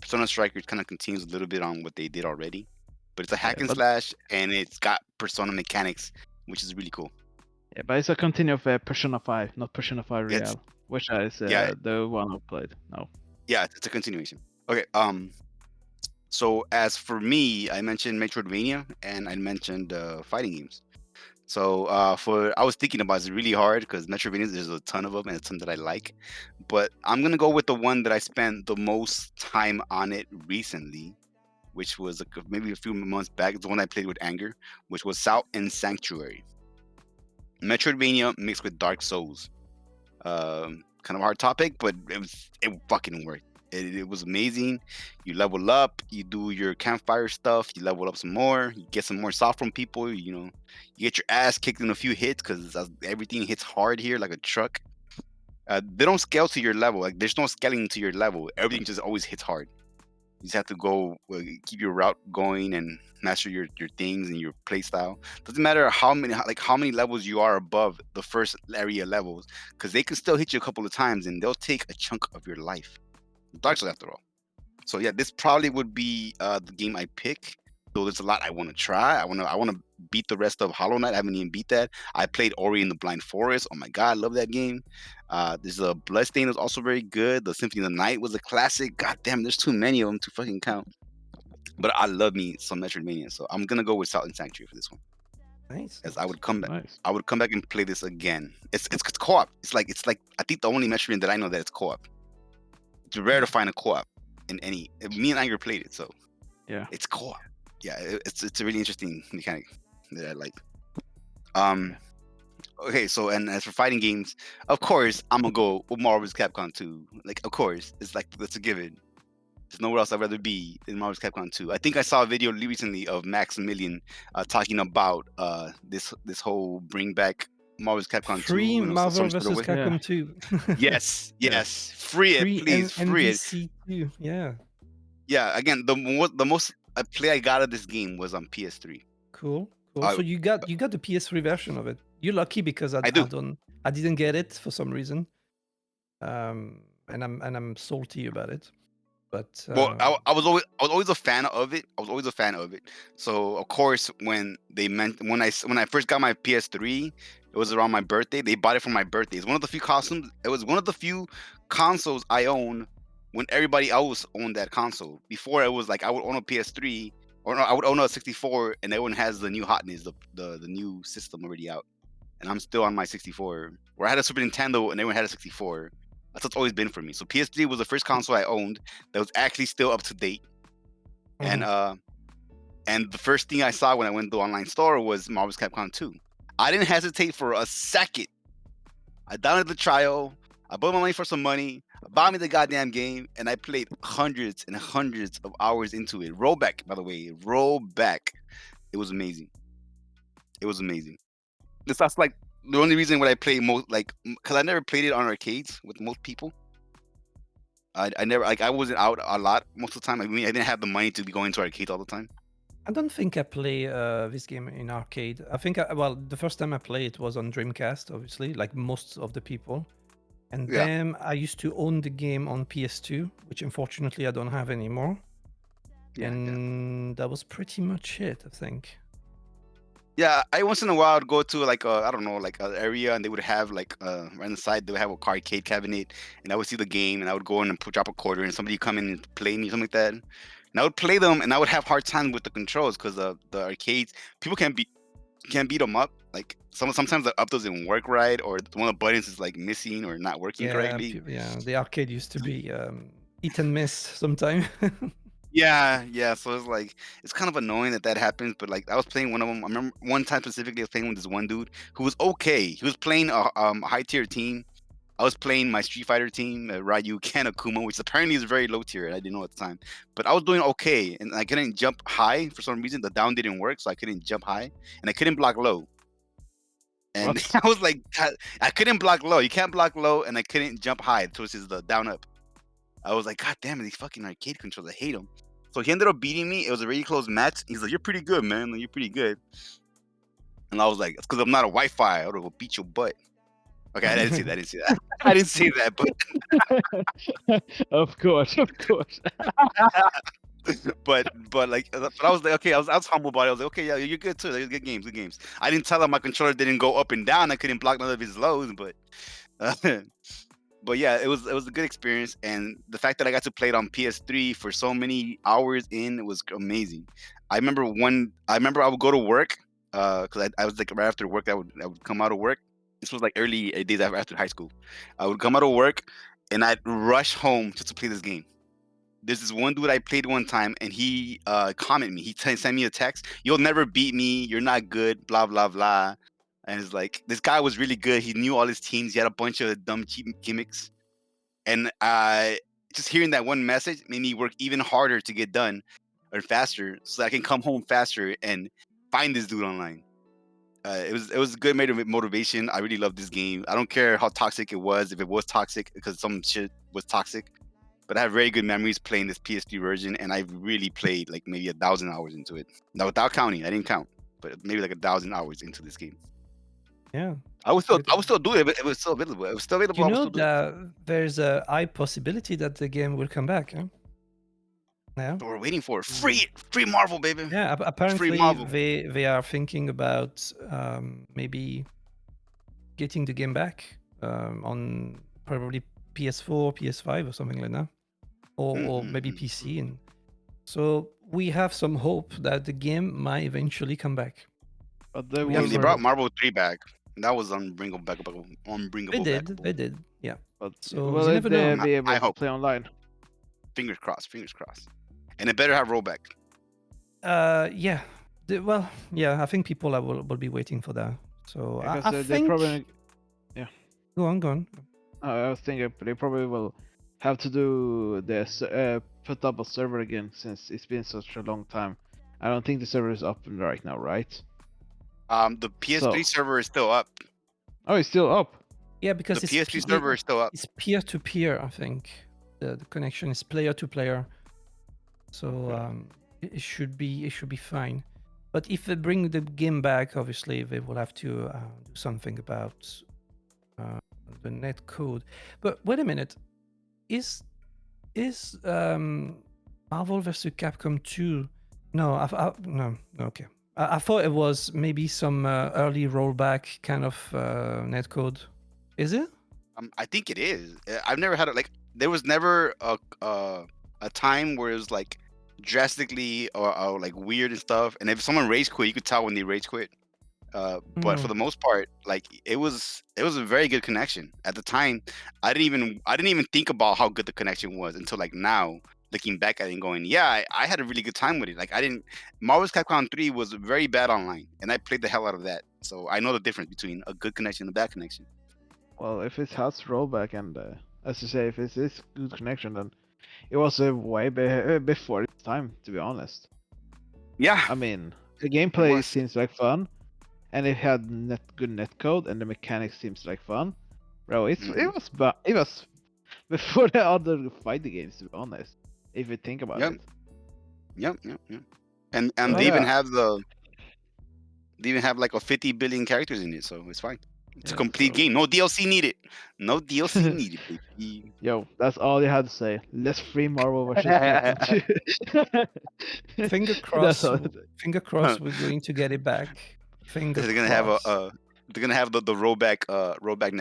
Persona Strikers kind of continues a little bit on what they did already, but it's a hack Yeah, and but slash, and it's got Persona mechanics, which is really cool. yeah, but it's a continue of Persona 5, not Persona 5 It's Real, which is yeah, the one I played. No. yeah, it's a continuation. Okay. So as for me, I mentioned Metroidvania and I mentioned fighting games. So I was thinking about it's really hard because Metroidvania there's a ton of them and a ton that I like, but I'm gonna go with the one that I spent the most time on it recently, which was maybe a few months back. It's the one I played with Anger, which was Salt and Sanctuary. Metroidvania mixed with Dark Souls. Kind of a hard topic, but it fucking worked. It was amazing. You level up, you do your campfire stuff, you level up some more, you get some more salt from people. You get your ass kicked in a few hits because everything hits hard here like a truck. They don't scale to your level. Like there's no scaling to your level. Everything just always hits hard. You just have to go keep your route going and master your things and your play style. Doesn't matter how many levels you are above the first area levels, because they can still hit you a couple of times and they'll take a chunk of your life. Dark Souls after all. So yeah, this probably would be the game I pick. Though there's a lot I want to try. I want to beat the rest of Hollow Knight. I haven't even beat that. I played Ori in the Blind Forest. Oh my god, I love that game. There's a Bloodstain was also very good. The Symphony of the Night was a classic. God damn, there's too many of them to fucking count. But I love me some Metroidvania, so I'm gonna go with Salt and Sanctuary for this one. Nice. As I would come back, Nice. I would come back and play this again. It's co-op. It's like I think the only Metroidvania that I know that it's co-op. It's rare to find a co-op in any. Me and Anger played it, so Yeah. it's co-op. Yeah, it's a really interesting mechanic that I like. Okay, so and as for fighting games, of course I'm gonna go with Marvel's Capcom 2. Like, of course, it's like that's a given. There's nowhere else I'd rather be than Marvel's Capcom 2. I think I saw a video recently of Maximilian talking about this whole bring back Marvel's Capcom 2 Free and Marvel some sort of versus way. Capcom 2. Yes, Yeah. yes, free it, Free please, free it. MVC 2. Yeah. Yeah, again, the most play I got of this game was on PS3. Cool. I So you got the PS3 version of it. You're lucky because I do. I didn't get it for some reason. And I'm salty about it. But Well, I was always a fan of it. I was always a fan of it. So of course, when I first got my PS3, it was around my birthday. They bought it for my birthday. It's one of the few costumes. It was one of the few consoles I own when everybody else owned that console. Before it was like I would own a PS3 or no, I would own a 64, and everyone has the new hotness, the new system already out. And I'm still on my 64. Where I had a Super Nintendo and everyone had a 64. That's what's always been for me. So PS3 was the first console I owned that was actually still up to date. And the first thing I saw when I went to the online store was Marvel's Capcom 2. I didn't hesitate for a second. I downloaded the trial. I put my money for some money. I bought me the goddamn game, and I played hundreds and hundreds of hours into it. Rollback, by the way, rollback. It was amazing. It was amazing. That's like the only reason why I play most, like, because I never played it on arcades with most people. I never, like, I wasn't out a lot most of the time. I mean, I didn't have the money to be going to arcades all the time. I don't think I play this game in arcade. I think, well, the first time I played it was on Dreamcast, obviously, like most of the people. And Yeah. then I used to own the game on PS2, which unfortunately I don't have anymore. Yeah, And that was pretty much it, I think. Yeah, I once in a while would go to like a, I don't know, like an area, and they would have like right on the side they would have a arcade cabinet, and I would see the game, and I would go in and drop a quarter, and somebody would come in and play me something like that, and I would play them, and I would have hard time with the controls because the arcades people can't beat them up. Like sometimes the up doesn't work right, or one of the buttons is like missing or not working correctly. Yeah, the arcade used to be hit and miss sometime. Yeah. So it's like it's kind of annoying that happens. But like I was playing one of them. I remember one time specifically, I was playing with this one dude who was okay. He was playing a high tier team. I was playing my Street Fighter team, Ryu Kanakuma, which apparently is very low tier. I didn't know at the time, but I was doing okay, and I couldn't jump high for some reason. The down didn't work, so I couldn't jump high, and I couldn't block low. And What? I was like, God, I couldn't block low. You can't block low, and I couldn't jump high, which is the down up. I was like, God damn it, these fucking arcade controls, I hate them. So he ended up beating me. It was a really close match. He's like, you're pretty good, man. Like, you're pretty good. And I was like, it's because I'm not a Wi-Fi. I would have beat your butt. Okay, I didn't say that. I didn't say that. I didn't say that, Of course. but like, but I was like, okay, I was humble about it. I was like, okay, yeah, you're good too. Like, good games. I didn't tell him my controller didn't go up and down. I couldn't block none of his lows, but uh, but yeah, it was a good experience, and the fact that I got to play it on PS3 for so many hours in, it was amazing. I remember I would go to work because I was like right after work, I would come out of work. This was like early days after high school. I would come out of work and I'd rush home just to play this game. There's this one dude I played one time, and he commented me. He sent me a text. You'll never beat me. You're not good. Blah blah blah. And it's like this guy was really good. He knew all his teams. He had a bunch of dumb cheap gimmicks. And just hearing that one message made me work even harder to get done or faster, so I can come home faster and find this dude online. It was good motivation. I really love this game. I don't care how toxic it was, if it was toxic, because some shit was toxic. But I have very good memories playing this PS3 version, and I've really played like maybe 1,000 hours into it. Now without counting, I didn't count, but maybe like 1,000 hours into this game. Yeah. I would still do it, but it was still available. It was still available. You I would know still do it. that there's a high possibility that the game will come back, huh? Yeah. So we're waiting for it. Free Marvel, baby. Yeah, apparently Marvel. they are thinking about maybe getting the game back on probably PS4, PS5 or something like that, or maybe PC. And so we have some hope that the game might eventually come back. But they We I have mean, they some brought hope. Marvel 3 back. That was unbringable. They did, yeah. But So will you it never know. be able I to hope. play online? Fingers crossed. And it better have rollback. Yeah. I think people will be waiting for that. So I Because they think. probably. Go on. I was thinking they probably will have to do this, put up a server again since it's been such a long time. I don't think the server is up right now, right? The PS3 server is still up. Oh, it's still up. Yeah, because The PS3 server is still up. It's peer to peer. I think the connection is player to player. So it should be fine. But if they bring the game back, obviously they will have to do something about the net code. But wait a minute, is Marvel vs. Capcom 2? No, no, okay. I thought it was maybe some early rollback kind of netcode. Is it? I think it is. I've never had it. Like, there was never a time where it was like drastically or like weird and stuff. And if someone rage quit, you could tell when they rage quit. But for the most part, like it was a very good connection at the time. I didn't even think about how good the connection was until like now, looking back at it and going, yeah, I had a really good time with it. Like Marvel's Capcom 3 was very bad online, and I played the hell out of that. So I know the difference between a good connection and a bad connection. Well, if it has rollback and, as you say, if it is good connection, then it was way before its time, to be honest. Yeah, I mean, the it gameplay was. seems like fun, and it had good netcode, and the mechanics seems like fun. Bro, it Mhm. was before the other fighting games, to be honest. If you think about Yep, it. yep. And So they even yeah, have like a 50 billion characters in it, so it's fine. It's a yeah. complete So game. No DLC needed. No DLC needed, baby. yo, that's all you had to say. Let's free Marvel versus Capcom 2. Finger That's cross, all. finger cross. We're going to get it back. Finger They're gonna have cross. they're gonna have the rollback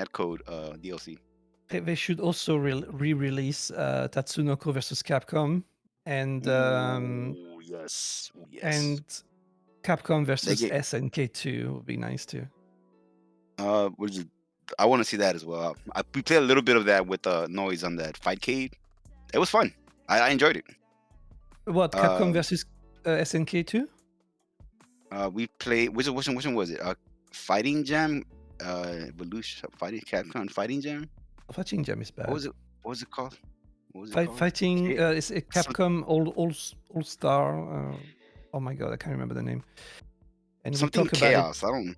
netcode DLC. They should also re-release Tatsunoko versus Capcom Ooh, yes. Ooh, yes. and Capcom They versus get SNK2 would be nice too. what is it? I want to see that as well. We played a little bit of that with Noise on that Fightcade. It was fun. I enjoyed it. What Capcom Uh, versus SNK2? we played which one was it? Fighting Jam, Evolution, Capcom Fighting Jam. Fighting Jam is What bad. was it? What was it called? What was it called? Fighting is a Some- Capcom All Star. Oh my god, I can't remember the name. And we Something talk about it. Chaos. I don't.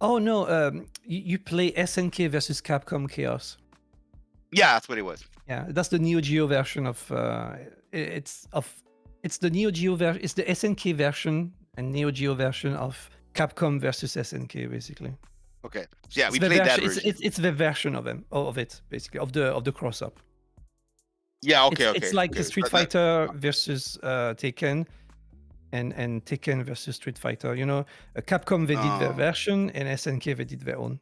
Oh no, you play SNK versus Capcom Chaos. Yeah, that's what it was. Yeah, that's the Neo Geo version of it's the Neo Geo version. It's the SNK version and Neo Geo version of Capcom versus SNK, basically. Okay. So yeah, It's we the played that version. version. It's the version of it, basically, of the cross up. Yeah. It's Okay. it's Okay. like Okay. a Street Fighter versus Tekken, and Tekken versus Street Fighter. You know, Capcom they did their Oh. version, and SNK they did their own.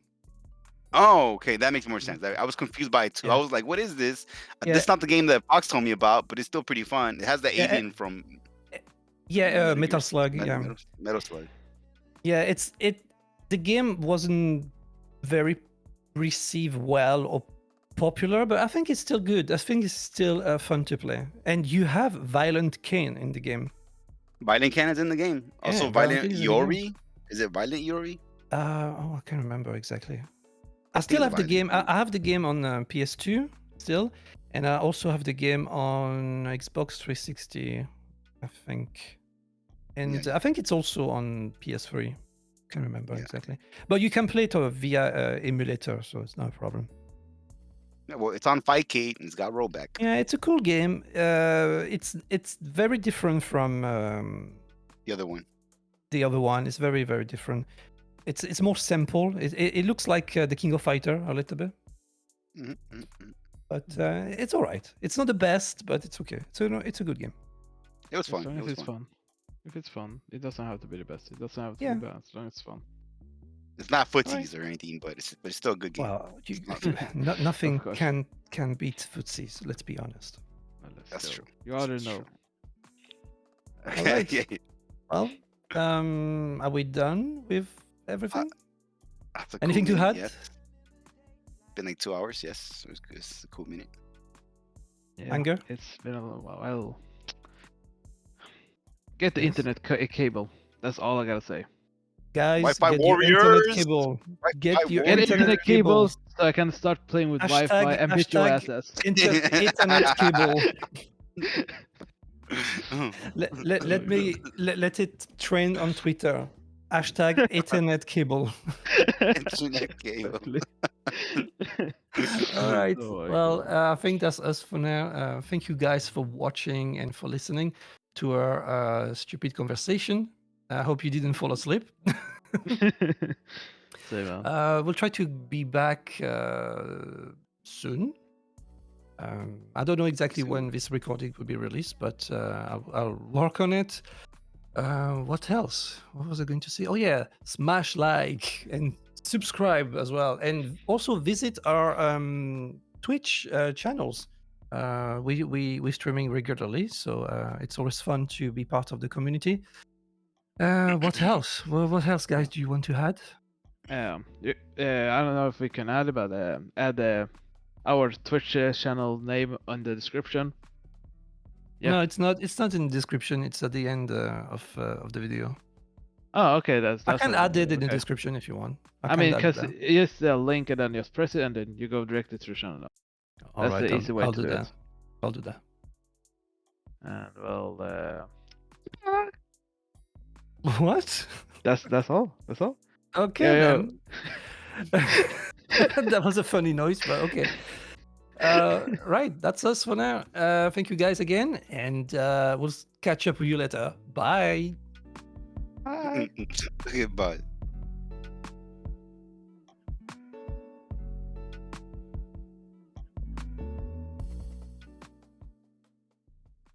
Oh, okay, that makes more sense. I was confused by it too. I Yeah, was like, "What is this?" yeah, This is not the game that Fox told me about, but it's still pretty fun. It has the yeah, alien from yeah. Metal Gear, Metal Slug. Yeah, Metal Slug. yeah. The game wasn't very received well or popular, but I think it's still good. I think it's still fun to play. And you have Violent Kane in the game. Violent Cannon's in the game. Yeah, Also, Violent Kane Violent is in the game. Yori. Is it Violent Yori? Oh, I can't remember exactly. I I think still it's have the Violent game. Yori. I have the game on PS2 still, and I also have the game on Xbox 360, I think. And Yeah, I think it's also on PS3. Can't remember yeah. exactly. But you can play it via emulator, so it's not a problem. Yeah, well, it's on Fightcade and it's got rollback. Yeah, it's a cool game. It's very different from The other one. the other one. It's very very different. It's more simple. It looks like the King of Fighter a little bit, but it's all right. It's not the best, but it's okay. So no, it's a good game. It was As fun. long It as was it's fun. fun. If it's fun, it doesn't have to be the best. It doesn't have to Yeah. be bad. As long as it's fun. It's not right. footsies or anything, but it's still a good game. Well, It's not- nothing Of course. can beat footsies. Let's be honest. Well, let's That's go. true. You already That's know. true. All right. Yeah, Well, are we done with everything? that's a Anything cool to minute, add? yes. Been like 2 hours. Yes, it was good. It's a cool minute. Yeah, Anger? it's been a little while. I'll get the Yes. internet cable. That's all I gotta say. Guys, Wi-Fi get your internet warriors! cable. Wi-Fi Get your Get warriors! internet cable cables. so I can start playing with Wi-Fi and beat your Hashtag asses. Ethernet cable. Oh. Let it trend on Twitter. Hashtag Ethernet cable. Internet cable. All right. Oh my Well, God. I think that's us for now. Thank you guys for watching and for listening to our stupid conversation. I hope you didn't fall asleep. Say, man. We'll try to be back soon. I don't know exactly Soon. when this recording will be released, but I'll work on it. What else? What was I going to say? Oh yeah, smash like and subscribe as well, and also visit our Twitch channels. We're streaming regularly, so it's always fun to be part of the community. What else? What else, guys? Do you want to add? I don't know if we can add, but add our Twitch channel name on the description. Yeah. No, it's not. It's not in the description. It's at the end of the video. Oh, okay. That's I can what you add it do. in the Okay. description if you want. I mean, can add because that. it's a link and then just press it and then you go directly through channel. All That's right, the easy way I'll to do do that. it. I'll do that. And well, What? that's all. That's all. Okay Yeah, then. That was a funny noise, but okay. Right, that's us for now. Thank you guys again, and we'll catch up with you later. Bye. Bye. Okay, bye.